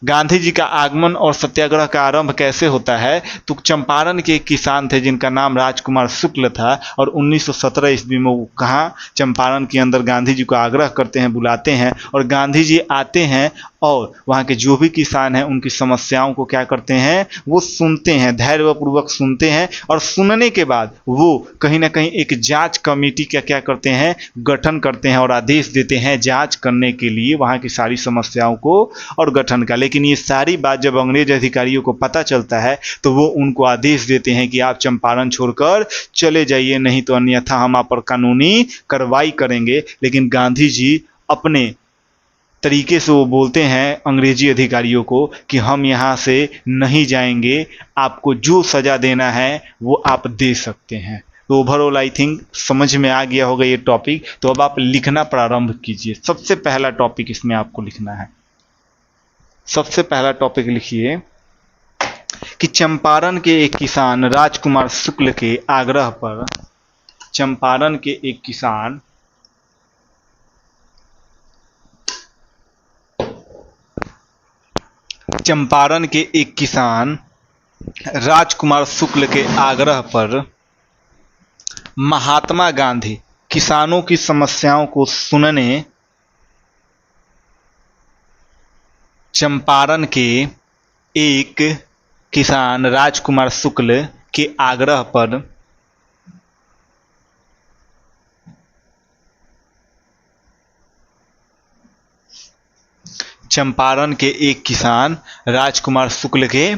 गांधी जी का आगमन और सत्याग्रह का आरंभ कैसे होता है? तो चंपारण के एक किसान थे जिनका नाम राजकुमार शुक्ल था और 1917 ईस्वी में वो कहाँ? चंपारण के अंदर गांधी जी को आग्रह करते हैं, बुलाते हैं और गांधी जी आते हैं और वहाँ के जो भी किसान हैं उनकी समस्याओं को क्या करते हैं? वो सुनते हैं, धैर्यपूर्वक सुनते हैं। और सुनने के बाद वो कहीं ना कहीं एक जांच कमेटी का क्या करते हैं? गठन करते हैं और आदेश देते हैं जांच करने के लिए वहाँ की सारी समस्याओं को और गठन का। लेकिन ये सारी बात जब अंग्रेज अधिकारियों को पता चलता है तो वो उनको आदेश देते हैं कि आप चंपारण छोड़कर चले जाइए, नहीं तो अन्यथा हम आप पर कानूनी कार्रवाई करेंगे। लेकिन गांधी जी अपने तरीके से वो बोलते हैं अंग्रेजी अधिकारियों को कि हम यहाँ से नहीं जाएंगे, आपको जो सजा देना है वो आप दे सकते हैं। तो ओवरऑल आई थिंक समझ में आ गया होगा ये टॉपिक। तो अब आप लिखना प्रारंभ कीजिए। सबसे पहला टॉपिक इसमें आपको लिखना है। सबसे पहला टॉपिक लिखिए, कि चंपारण के एक किसान राजकुमार शुक्ल के आग्रह पर चंपारण के एक किसान राजकुमार शुक्ल के आग्रह पर महात्मा गांधी किसानों की समस्याओं को सुनने चंपारण के एक किसान राजकुमार शुक्ल के आग्रह पर चंपारण के एक किसान राजकुमार शुक्ल के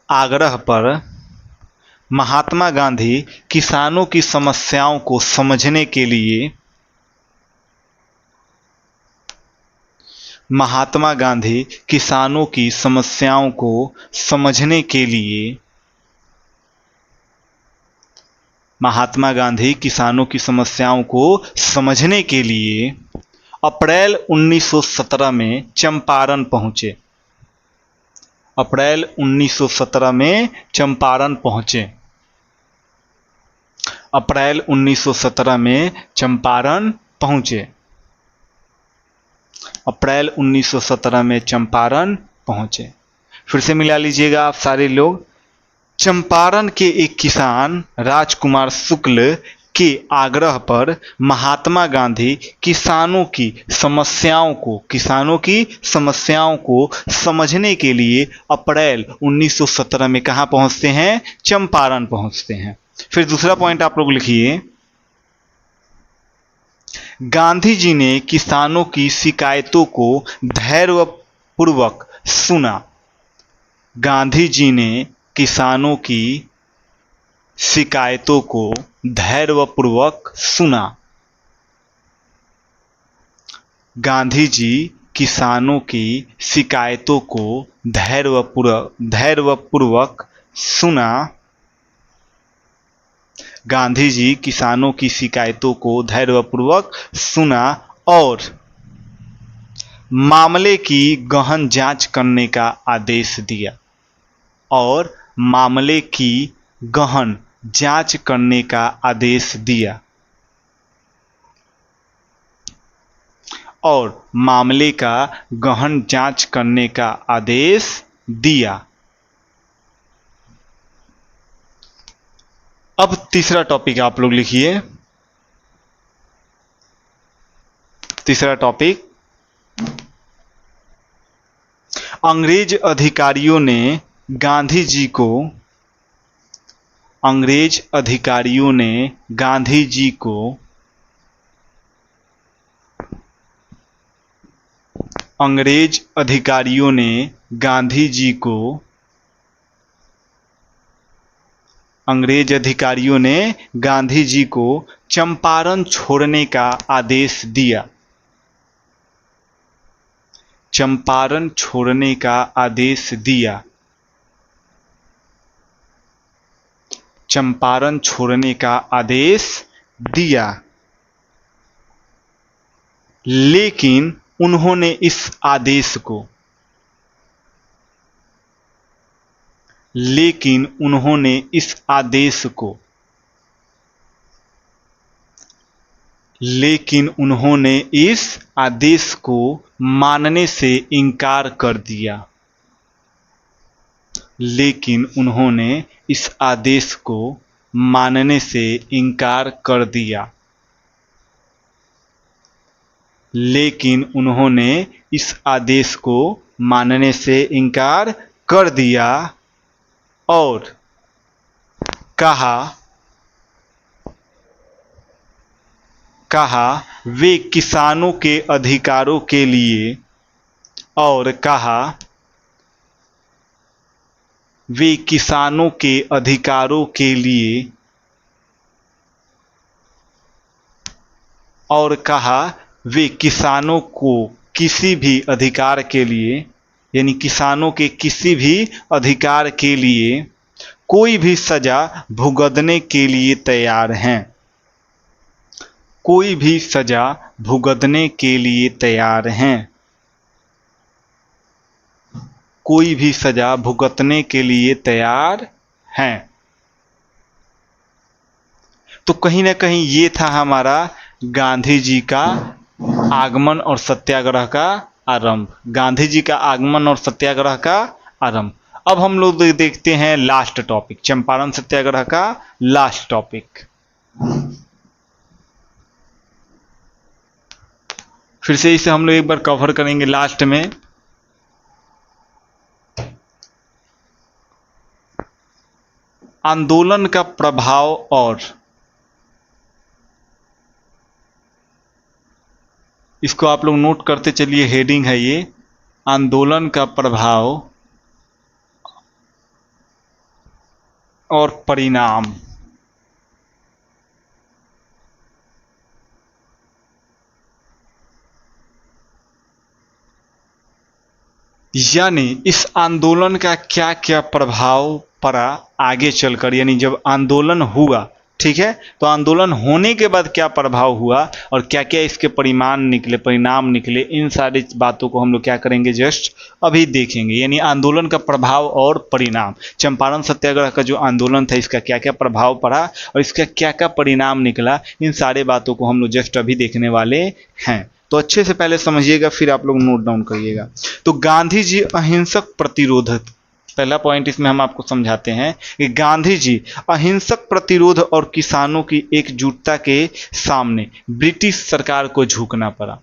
आग्रह पर महात्मा गांधी किसानों की समस्याओं को समझने के लिए महात्मा गांधी किसानों की समस्याओं को समझने के लिए महात्मा गांधी किसानों की समस्याओं को समझने के लिए अप्रैल 1917 में चंपारण पहुंचे। अप्रैल 1917 में चंपारण पहुंचे। अप्रैल 1917 में चंपारण पहुंचे। अप्रैल 1917 में चंपारण पहुंचे। फिर से मिला लीजिएगा आप सारे लोग। चंपारण के एक किसान राजकुमार शुक्ल के आग्रह पर महात्मा गांधी किसानों की समस्याओं को समझने के लिए अप्रैल 1917 में कहां पहुंचते हैं? चंपारण पहुंचते हैं। फिर दूसरा पॉइंट आप लोग लिखिए, गांधी जी ने किसानों की शिकायतों को धैर्यपूर्वक सुना। गांधी जी ने किसानों की शिकायतों को धैर्यपूर्वक सुना। गांधी जी किसानों की शिकायतों को धैर्यपूर्वक सुना। गांधी जी किसानों की शिकायतों को धैर्यपूर्वक सुना और मामले की गहन जांच करने का आदेश दिया। और मामले की गहन जांच करने का आदेश दिया। और मामले का गहन जांच करने का आदेश दिया। अब तीसरा टॉपिक आप लोग लिखिए। तीसरा टॉपिक, अंग्रेज अधिकारियों ने गांधी जी को चंपारण छोड़ने का आदेश दिया। चंपारण छोड़ने का आदेश दिया। चंपारण छोड़ने का आदेश दिया। लेकिन उन्होंने इस आदेश को मानने से इनकार कर दिया। लेकिन उन्होंने इस आदेश को मानने से इनकार कर दिया। लेकिन उन्होंने इस आदेश को मानने से इनकार कर दिया और कहा वे किसानों के अधिकारों के लिए किसी भी अधिकार के लिए, यानी किसानों के किसी भी अधिकार के लिए कोई भी सजा भुगतने के लिए तैयार हैं। कोई भी सजा भुगतने के लिए तैयार हैं। कोई भी सजा भुगतने के लिए तैयार हैं। तो कहीं ना कहीं ये था हमारा गांधी जी का आगमन और सत्याग्रह का आरंभ। गांधी जी का आगमन और सत्याग्रह का आरंभ। अब हम लोग देखते हैं लास्ट टॉपिक, चंपारण सत्याग्रह का लास्ट टॉपिक। फिर से इसे हम लोग एक बार कवर करेंगे लास्ट में। आंदोलन का प्रभाव और इसको आप लोग नोट करते चलिए, हेडिंग है ये, आंदोलन का प्रभाव और परिणाम। यानी इस आंदोलन का क्या क्या प्रभाव पड़ा आगे चलकर, यानी जब आंदोलन हुआ, ठीक है, तो आंदोलन होने के बाद क्या प्रभाव हुआ और क्या क्या इसके परिणाम निकले, इन सारी बातों को हम लोग क्या करेंगे, जस्ट अभी देखेंगे। यानी आंदोलन का प्रभाव और परिणाम, चंपारण सत्याग्रह का जो आंदोलन था इसका क्या क्या प्रभाव पड़ा और इसका क्या क्या परिणाम निकला, इन सारे बातों को हम लोग जस्ट अभी देखने वाले हैं। तो अच्छे से पहले समझिएगा, फिर आप लोग नोट डाउन करिएगा। तो गांधी जी अहिंसक प्रतिरोध, पहला पॉइंट इसमें हम आपको समझाते हैं कि गांधी जी अहिंसक प्रतिरोध और किसानों की एकजुटता के सामने ब्रिटिश सरकार को झुकना पड़ा।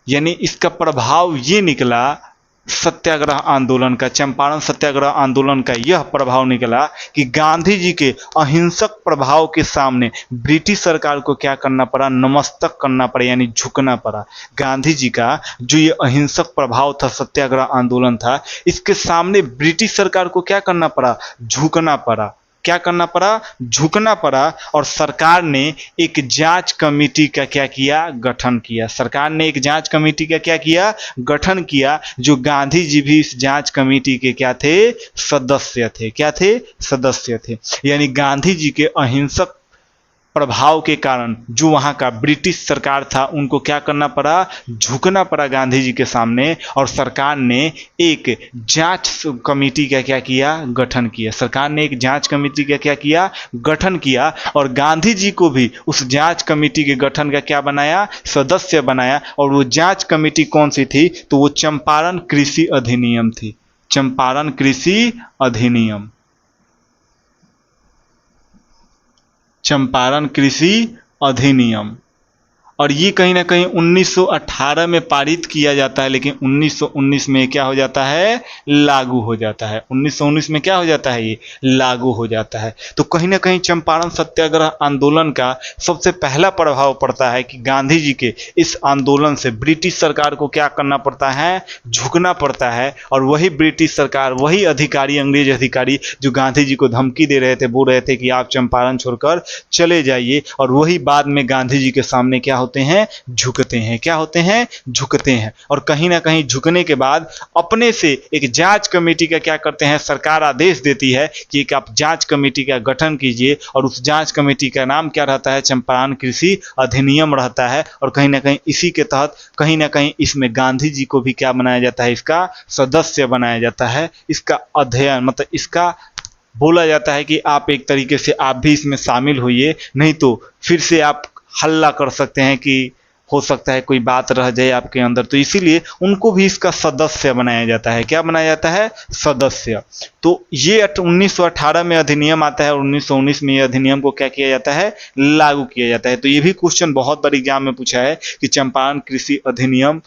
यानी इसका प्रभाव ये निकला, सत्याग्रह आंदोलन का, चंपारण सत्याग्रह आंदोलन का यह प्रभाव निकला कि गांधी जी के अहिंसक प्रभाव के सामने ब्रिटिश सरकार को क्या करना पड़ा, नमस्तक करना पड़ा, यानी झुकना पड़ा। गांधी जी का जो ये अहिंसक प्रभाव था, सत्याग्रह आंदोलन था, इसके सामने ब्रिटिश सरकार को क्या करना पड़ा, झुकना पड़ा। क्या करना पड़ा, झुकना पड़ा। और सरकार ने एक जांच कमेटी का क्या किया, गठन किया। सरकार ने एक जांच कमेटी का क्या किया, गठन किया, जो गांधी जी भी इस जांच कमेटी के क्या थे, सदस्य थे। क्या थे, सदस्य थे। यानी गांधी जी के अहिंसक प्रभाव के कारण जो वहां का ब्रिटिश सरकार था उनको क्या करना पड़ा, झुकना पड़ा गांधी जी के सामने। और सरकार ने एक जांच कमेटी का क्या किया, गठन किया। सरकार ने एक जांच कमेटी का क्या किया, गठन किया। और गांधी जी को भी उस जांच कमेटी के गठन का क्या बनाया, सदस्य बनाया। और वो जांच कमेटी कौन सी थी, तो वो चंपारण कृषि अधिनियम थी। चंपारण कृषि अधिनियम, चंपारण कृषि अधिनियम। और ये कहीं ना कहीं 1918 में पारित किया जाता है, लेकिन 1919 में क्या हो जाता है, लागू हो जाता है। 1919 में क्या हो जाता है, ये लागू हो जाता है। तो कहीं ना कहीं चंपारण सत्याग्रह आंदोलन का सबसे पहला प्रभाव पड़ता है कि गांधी जी के इस आंदोलन से ब्रिटिश सरकार को क्या करना पड़ता है, झुकना पड़ता है। और वही ब्रिटिश सरकार, वही अधिकारी, अंग्रेज अधिकारी जो गांधी जी को धमकी दे रहे थे, बोल रहे थे कि आप चंपारण छोड़कर चले जाइए, और वही बाद में गांधी जी के सामने क्या होते हैं, झुकते हैं। क्या होते हैं, झुकते हैं। और कहीं ना कहीं झुकने के बाद अपने से एक जांच कमेटी का क्या करते हैं, सरकार आदेश देती है कि एक आप जांच कमेटी का गठन कीजिए। और उस जांच कमेटी का नाम क्या रहता है, चंपारण कृषि अधिनियम रहता है। और कहीं ना कहीं इसी के तहत कहीं ना कहीं इसमें गांधी जी को भी क्या बनाया जाता है, इसका सदस्य बनाया जाता है। इसका अध्ययन, मतलब इसका बोला जाता है कि आप एक तरीके से आप भी इसमें शामिल होइए, नहीं तो फिर से आप हल्ला कर सकते हैं कि हो सकता है कोई बात रह जाए आपके अंदर। तो इसीलिए उनको भी इसका सदस्य बनाया जाता है। क्या बनाया जाता है, सदस्य। तो ये 1918 में अधिनियम आता है और 1919 में ये अधिनियम को क्या किया जाता है, लागू किया जाता है। तो ये भी क्वेश्चन बहुत बार एग्जाम में पूछा है कि चंपारण कृषि अधिनियम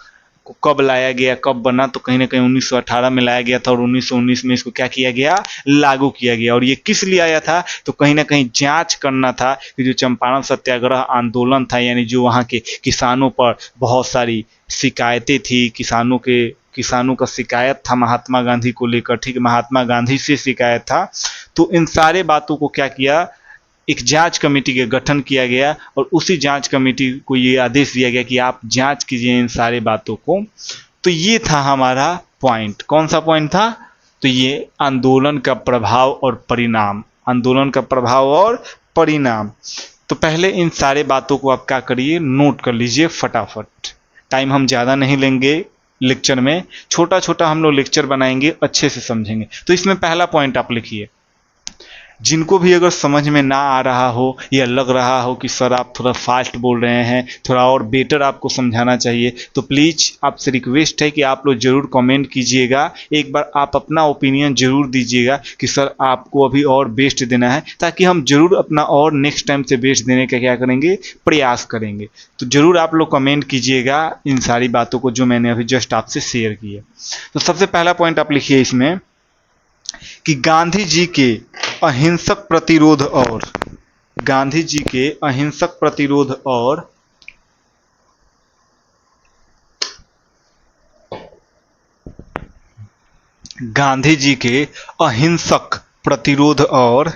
को कब लाया गया, कब बना। तो कहीं ना कहीं 1918 में लाया गया था और 1919 में इसको क्या किया गया, लागू किया गया। और ये किस लिए आया था, तो कहीं ना कहीं जांच करना था कि जो चंपारण सत्याग्रह आंदोलन था, यानी जो वहाँ के किसानों पर बहुत सारी शिकायतें थी, किसानों का शिकायत था महात्मा गांधी को लेकर, ठीक, महात्मा गांधी से शिकायत था। तो इन सारे बातों को क्या किया, एक जांच कमेटी का गठन किया गया। और उसी जांच कमेटी को ये आदेश दिया गया कि आप जांच कीजिए इन सारे बातों को। तो ये था हमारा पॉइंट। कौन सा पॉइंट था, तो ये आंदोलन का प्रभाव और परिणाम, आंदोलन का प्रभाव और परिणाम। तो पहले इन सारे बातों को आप क्या करिए, नोट कर लीजिए फटाफट। टाइम हम ज़्यादा नहीं लेंगे, लेक्चर में छोटा छोटा हम लोग लेक्चर बनाएंगे, अच्छे से समझेंगे। तो इसमें पहला पॉइंट आप लिखिए, जिनको भी अगर समझ में ना आ रहा हो या लग रहा हो कि सर आप थोड़ा फास्ट बोल रहे हैं, थोड़ा और बेटर आपको समझाना चाहिए, तो प्लीज़ आपसे रिक्वेस्ट है कि आप लोग ज़रूर कमेंट कीजिएगा, एक बार आप अपना ओपिनियन ज़रूर दीजिएगा कि सर आपको अभी और बेस्ट देना है, ताकि हम ज़रूर अपना और नेक्स्ट टाइम से बेस्ट देने का क्या करेंगे, प्रयास करेंगे। तो ज़रूर आप लोग कमेंट कीजिएगा इन सारी बातों को जो मैंने अभी जस्ट आपसे शेयर की है। तो सबसे पहला पॉइंट आप लिखिए इसमें कि गांधी जी के अहिंसक प्रतिरोध और गांधी जी के अहिंसक प्रतिरोध और गांधी जी के अहिंसक प्रतिरोध और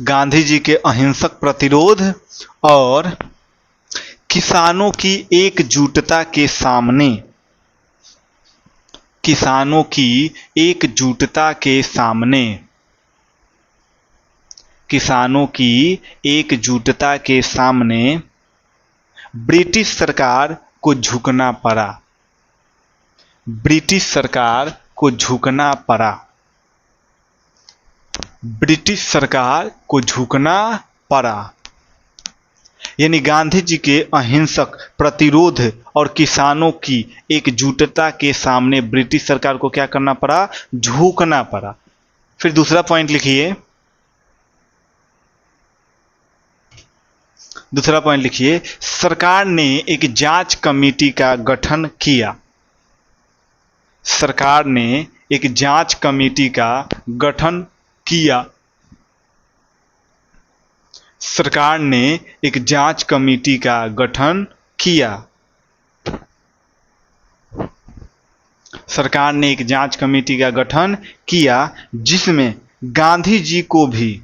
गांधी जी के अहिंसक प्रतिरोध और किसानों की एकजुटता के सामने किसानों की एकजुटता के सामने किसानों की एकजुटता के सामने ब्रिटिश सरकार को झुकना पड़ा। ब्रिटिश सरकार को झुकना पड़ा। ब्रिटिश सरकार को झुकना पड़ा। यानी गांधी जी के अहिंसक प्रतिरोध और किसानों की एकजुटता के सामने ब्रिटिश सरकार को क्या करना पड़ा, झुकना पड़ा। फिर दूसरा पॉइंट लिखिए, दूसरा पॉइंट लिखिए, सरकार ने एक जांच कमेटी का गठन किया। सरकार ने एक जांच कमेटी का गठन किया। सरकार ने एक जांच कमेटी का गठन किया। सरकार ने एक जांच कमेटी का गठन किया जिसमें गांधी जी को भी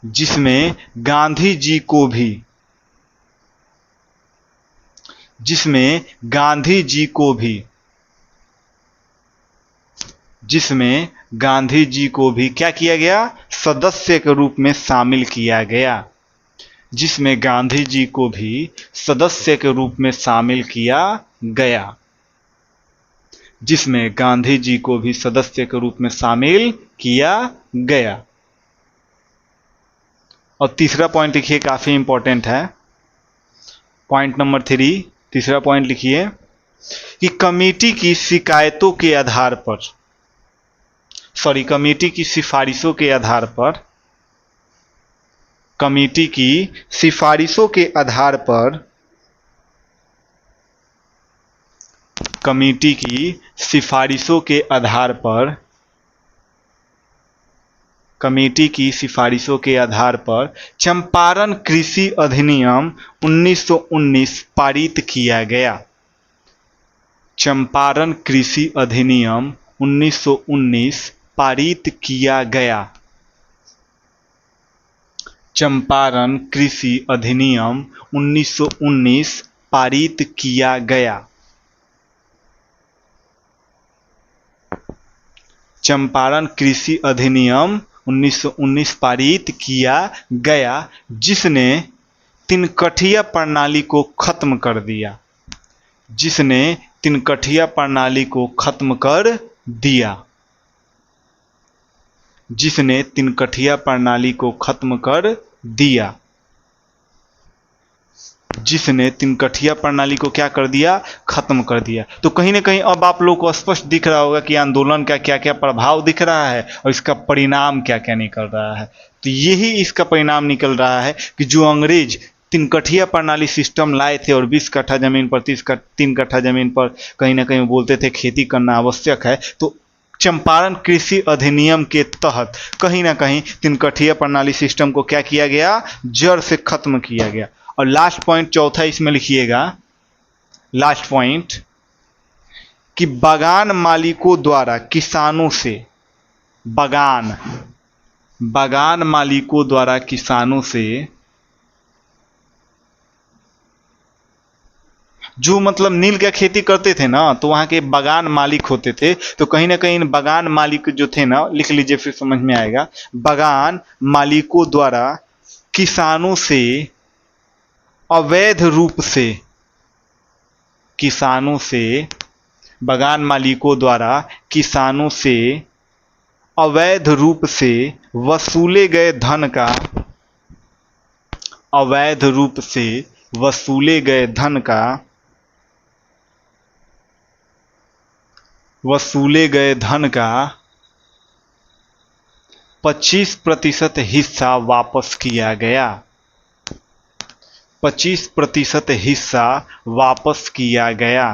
जिसमें गांधी जी को भी जिसमें गांधी जी को भी जिसमें गांधी जी को भी क्या किया गया, सदस्य के रूप में शामिल किया गया। जिसमें गांधी जी को भी सदस्य के रूप में शामिल किया गया। जिसमें गांधी जी को भी सदस्य के रूप में शामिल किया गया। और तीसरा पॉइंट लिखिए, काफी इंपॉर्टेंट है, पॉइंट नंबर 3, तीसरा पॉइंट लिखिए कि कमेटी की शिकायतों के आधार पर कमेटी की सिफारिशों के आधार पर कमेटी की सिफारिशों के आधार पर कमेटी की सिफारिशों के आधार पर कमेटी की सिफारिशों के आधार पर चंपारण कृषि अधिनियम 1919 पारित किया गया। चंपारण कृषि अधिनियम 1919 पारित किया गया। चंपारण कृषि अधिनियम 1919 पारित किया गया। चंपारण कृषि अधिनियम 1919 पारित किया गया जिसने तिनकठिया प्रणाली को खत्म कर दिया। जिसने तिनकठिया प्रणाली को खत्म कर दिया। जिसने तिनकठिया प्रणाली को खत्म कर दिया। जिसने तिनकठिया प्रणाली को क्या कर दिया, खत्म कर दिया। तो कहीं ना कहीं अब आप लोग को स्पष्ट दिख रहा होगा कि आंदोलन का क्या क्या प्रभाव दिख रहा है और इसका परिणाम क्या क्या निकल रहा है। तो यही इसका परिणाम निकल रहा है कि जो अंग्रेज तिनकठिया प्रणाली सिस्टम लाए थे और 20 कट्ठा जमीन पर 3 कट्ठा जमीन पर कहीं ना कहीं बोलते थे खेती करना आवश्यक है, तो चंपारण कृषि अधिनियम के तहत कहीं ना कहीं तिनकठिया प्रणाली सिस्टम को क्या किया गया, जड़ से खत्म किया गया। और लास्ट पॉइंट चौथा इसमें लिखिएगा, लास्ट पॉइंट, कि बागान मालिकों द्वारा किसानों से बागान मालिकों द्वारा किसानों से जो मतलब नील का खेती करते थे ना, तो वहाँ के बागान मालिक होते थे। तो कहीं ना कहीं इन बागान मालिक जो थे ना, लिख लीजिए फिर समझ में आएगा, बागान मालिकों द्वारा किसानों से अवैध रूप से, किसानों से, बागान मालिकों द्वारा किसानों से अवैध रूप से वसूले गए धन का, अवैध रूप से वसूले गए धन का, वसूले गए धन का 25% हिस्सा वापस किया गया। 25% हिस्सा वापस किया गया।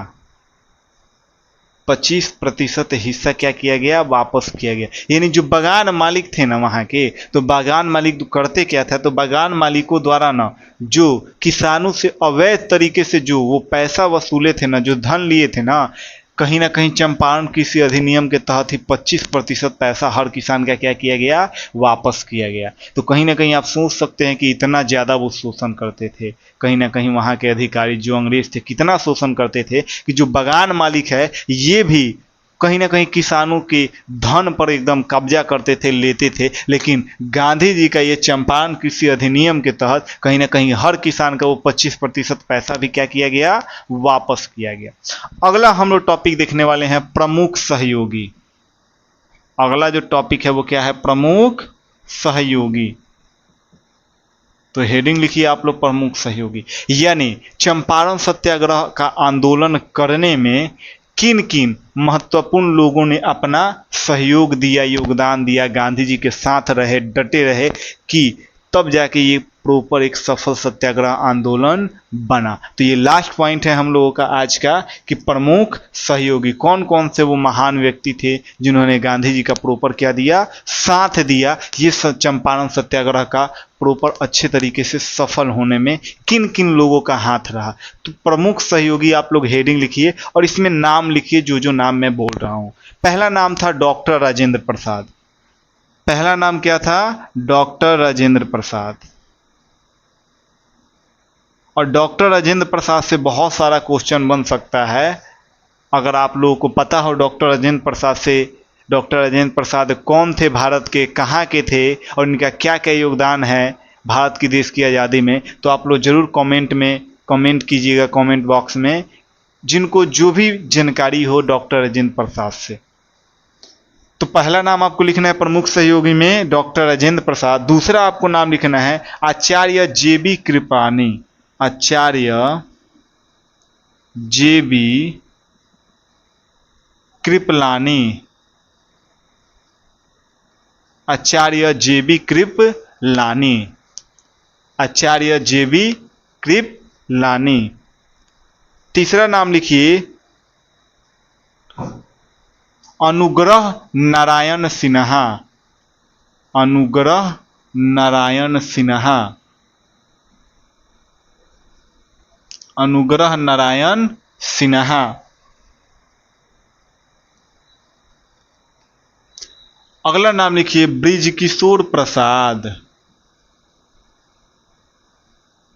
25% हिस्सा क्या किया गया? वापस किया गया। यानी जो बागान मालिक थे ना वहाँ के, तो बागान मालिक करते क्या था, तो बागान मालिकों द्वारा ना जो किसानों से अवैध तरीके से जो वो पैसा वसूले थे ना, जो धन लिए थे ना, कहीं ना कहीं चंपारण कृषि अधिनियम के तहत ही 25% पैसा हर किसान का क्या किया गया? वापस किया गया। तो कहीं ना कहीं आप सोच सकते हैं कि इतना ज़्यादा वो शोषण करते थे। कहीं ना कहीं वहाँ के अधिकारी जो अंग्रेज थे कितना शोषण करते थे कि जो बागान मालिक है ये भी कहीं ना कहीं किसानों के धन पर एकदम कब्जा करते थे, लेते थे। लेकिन गांधी जी का ये चंपारण कृषि अधिनियम के तहत कहीं ना कहीं हर किसान का वो 25% पैसा भी क्या किया गया? वापस किया गया। अगला हम लोग टॉपिक देखने वाले हैं प्रमुख सहयोगी। अगला जो टॉपिक है वो क्या है? प्रमुख सहयोगी। तो हेडिंग लिखिए आप लोग, प्रमुख सहयोगी। यानी चंपारण सत्याग्रह का आंदोलन करने में किन किन महत्वपूर्ण लोगों ने अपना सहयोग दिया, योगदान दिया, गांधी जी के साथ रहे, डटे रहे, कि तब जाके ये प्रॉपर एक सफल सत्याग्रह आंदोलन बना। तो ये लास्ट पॉइंट है हम लोगों का आज का, कि प्रमुख सहयोगी कौन कौन से वो महान व्यक्ति थे जिन्होंने गांधी जी का प्रॉपर क्या दिया? साथ दिया। ये चंपारण सत्याग्रह का प्रॉपर अच्छे तरीके से सफल होने में किन किन लोगों का हाथ रहा। तो प्रमुख सहयोगी आप लोग हेडिंग लिखिए और इसमें नाम लिखिए जो जो नाम मैं बोल रहा हूं। पहला नाम था डॉक्टर राजेंद्र प्रसाद। पहला नाम क्या था? डॉक्टर राजेंद्र प्रसाद। और डॉक्टर राजेंद्र प्रसाद से बहुत सारा क्वेश्चन बन सकता है। अगर आप लोगों को पता हो डॉक्टर राजेंद्र प्रसाद से, डॉक्टर राजेंद्र प्रसाद कौन थे, भारत के कहाँ के थे और इनका क्या क्या योगदान है भारत की देश की आज़ादी में, तो आप लोग ज़रूर कमेंट में कमेंट कीजिएगा, कमेंट बॉक्स में, जिनको जो भी जानकारी हो डॉक्टर राजेंद्र प्रसाद से। तो पहला नाम आपको लिखना है प्रमुख सहयोगी में डॉक्टर राजेंद्र प्रसाद। दूसरा आपको नाम लिखना है आचार्य जेबी कृपलानी। आचार्य जेबी कृपलानी। आचार्य जेबी कृपलानी। आचार्य जेबी कृपलानी। तीसरा नाम लिखिए अनुग्रह नारायण सिन्हा। अनुग्रह नारायण सिन्हा। अनुग्रह नारायण सिन्हा। अगला नाम लिखिए बृजकिशोर प्रसाद।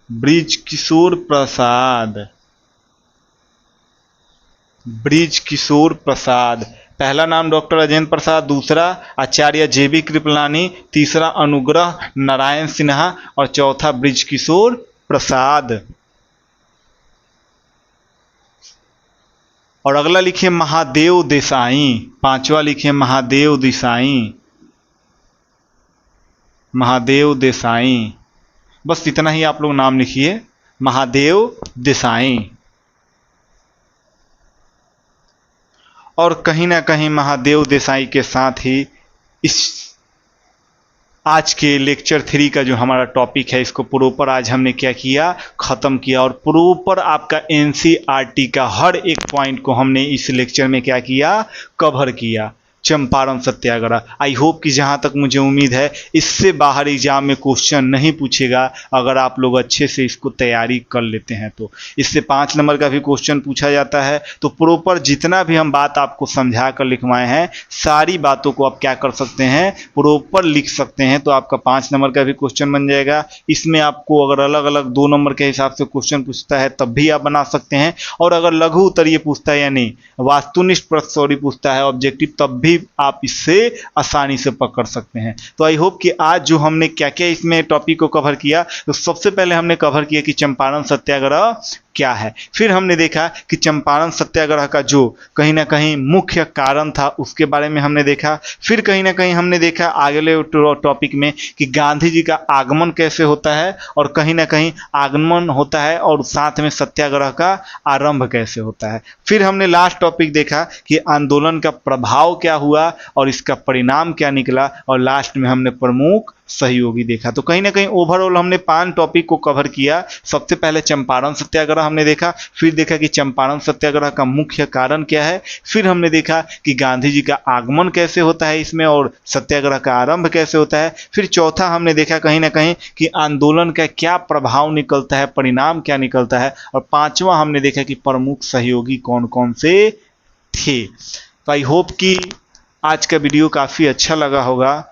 बृजकिशोर प्रसाद। बृजकिशोर प्रसाद। पहला नाम डॉक्टर राजेंद्र प्रसाद, दूसरा आचार्य जेबी कृपलानी, तीसरा अनुग्रह नारायण सिन्हा और चौथा बृजकिशोर प्रसाद। और अगला लिखिए महादेव देसाई। पांचवा लिखिए महादेव देसाई। महादेव देसाई। बस इतना ही आप लोग नाम लिखिए, महादेव देसाई। और कहीं ना कहीं महादेव देसाई के साथ ही इस आज के लेक्चर 3 का जो हमारा टॉपिक है इसको प्रॉपर आज हमने क्या किया? ख़त्म किया। और प्रॉपर आपका एनसीईआरटी का हर एक पॉइंट को हमने इस लेक्चर में क्या किया? कवर किया। चंपारण सत्याग्रह। आई होप कि जहाँ तक मुझे उम्मीद है इससे बाहर एग्जाम में क्वेश्चन नहीं पूछेगा अगर आप लोग अच्छे से इसको तैयारी कर लेते हैं तो। इससे 5 नंबर का भी क्वेश्चन पूछा जाता है, तो प्रॉपर जितना भी हम बात आपको समझा कर लिखवाए हैं सारी बातों को आप क्या कर सकते हैं, प्रॉपर लिख सकते हैं, तो आपका 5 नंबर का भी क्वेश्चन बन जाएगा। इसमें आपको अगर अलग अलग 2 नंबर के हिसाब से क्वेश्चन पूछता है तब भी आप बना सकते हैं, और अगर लघु उत्तरीय पूछता है यानी वास्तुनिष्ठ प्रश्न सॉरी पूछता है ऑब्जेक्टिव, तब भी आप इससे आसानी से पकड़ सकते हैं। तो आई होप कि आज जो हमने क्या क्या इसमें टॉपिक को कवर किया, तो सबसे पहले हमने कवर किया कि चंपारण सत्याग्रह क्या है, फिर हमने देखा कि चंपारण सत्याग्रह का जो कहीं ना कहीं मुख्य कारण था उसके बारे में हमने देखा, फिर कहीं ना कहीं हमने देखा अगले टॉपिक में कि गांधी जी का आगमन कैसे होता है, और कहीं ना कहीं आगमन होता है और साथ में सत्याग्रह का आरंभ कैसे होता है। फिर हमने लास्ट टॉपिक देखा कि आंदोलन का प्रभाव क्या हुआ और इसका परिणाम क्या निकला, और लास्ट में हमने प्रमुख सहयोगी देखा। तो कहीं ना कहीं ओवरऑल हमने 5 टॉपिक को कवर किया। सबसे पहले चंपारण सत्याग्रह हमने देखा, फिर देखा कि चंपारण सत्याग्रह का मुख्य कारण क्या है, फिर हमने देखा कि गांधी जी का आगमन कैसे होता है इसमें और सत्याग्रह का आरंभ कैसे होता है, फिर चौथा हमने देखा कहीं ना कहीं कि आंदोलन का क्या प्रभाव निकलता है, परिणाम क्या निकलता है, और 5वां हमने देखा कि प्रमुख सहयोगी कौन कौन से थे। तो आई होप कि आज का वीडियो काफ़ी अच्छा लगा होगा।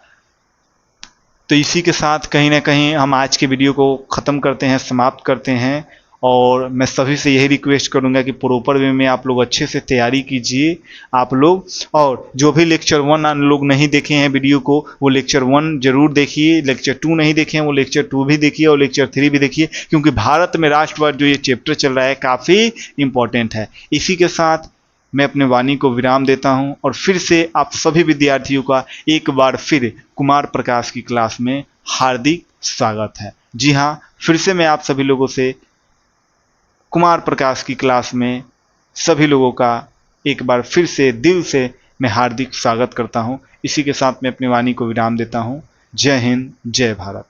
तो इसी के साथ कहीं ना कहीं हम आज के वीडियो को ख़त्म करते हैं, समाप्त करते हैं, और मैं सभी से यही रिक्वेस्ट करूंगा कि प्रॉपर वे में आप लोग अच्छे से तैयारी कीजिए आप लोग, और जो भी लेक्चर 1 आप लोग नहीं देखे हैं वीडियो को वो लेक्चर 1 जरूर देखिए, लेक्चर 2 नहीं देखे हैं वो लेक्चर 2 भी देखिए और लेक्चर 3 भी देखिए, क्योंकि भारत में राष्ट्रवाद जो ये चैप्टर चल रहा है काफ़ी इम्पोर्टेंट है। इसी के साथ मैं अपने वाणी को विराम देता हूं, और फिर से आप सभी विद्यार्थियों का एक बार फिर कुमार प्रकाश की क्लास में हार्दिक स्वागत है। जी हाँ, फिर से मैं आप सभी लोगों से कुमार प्रकाश की क्लास में सभी लोगों का एक बार फिर से दिल से मैं हार्दिक स्वागत करता हूं। इसी के साथ मैं अपनी वाणी को विराम देता हूं। जय हिंद, जय भारत।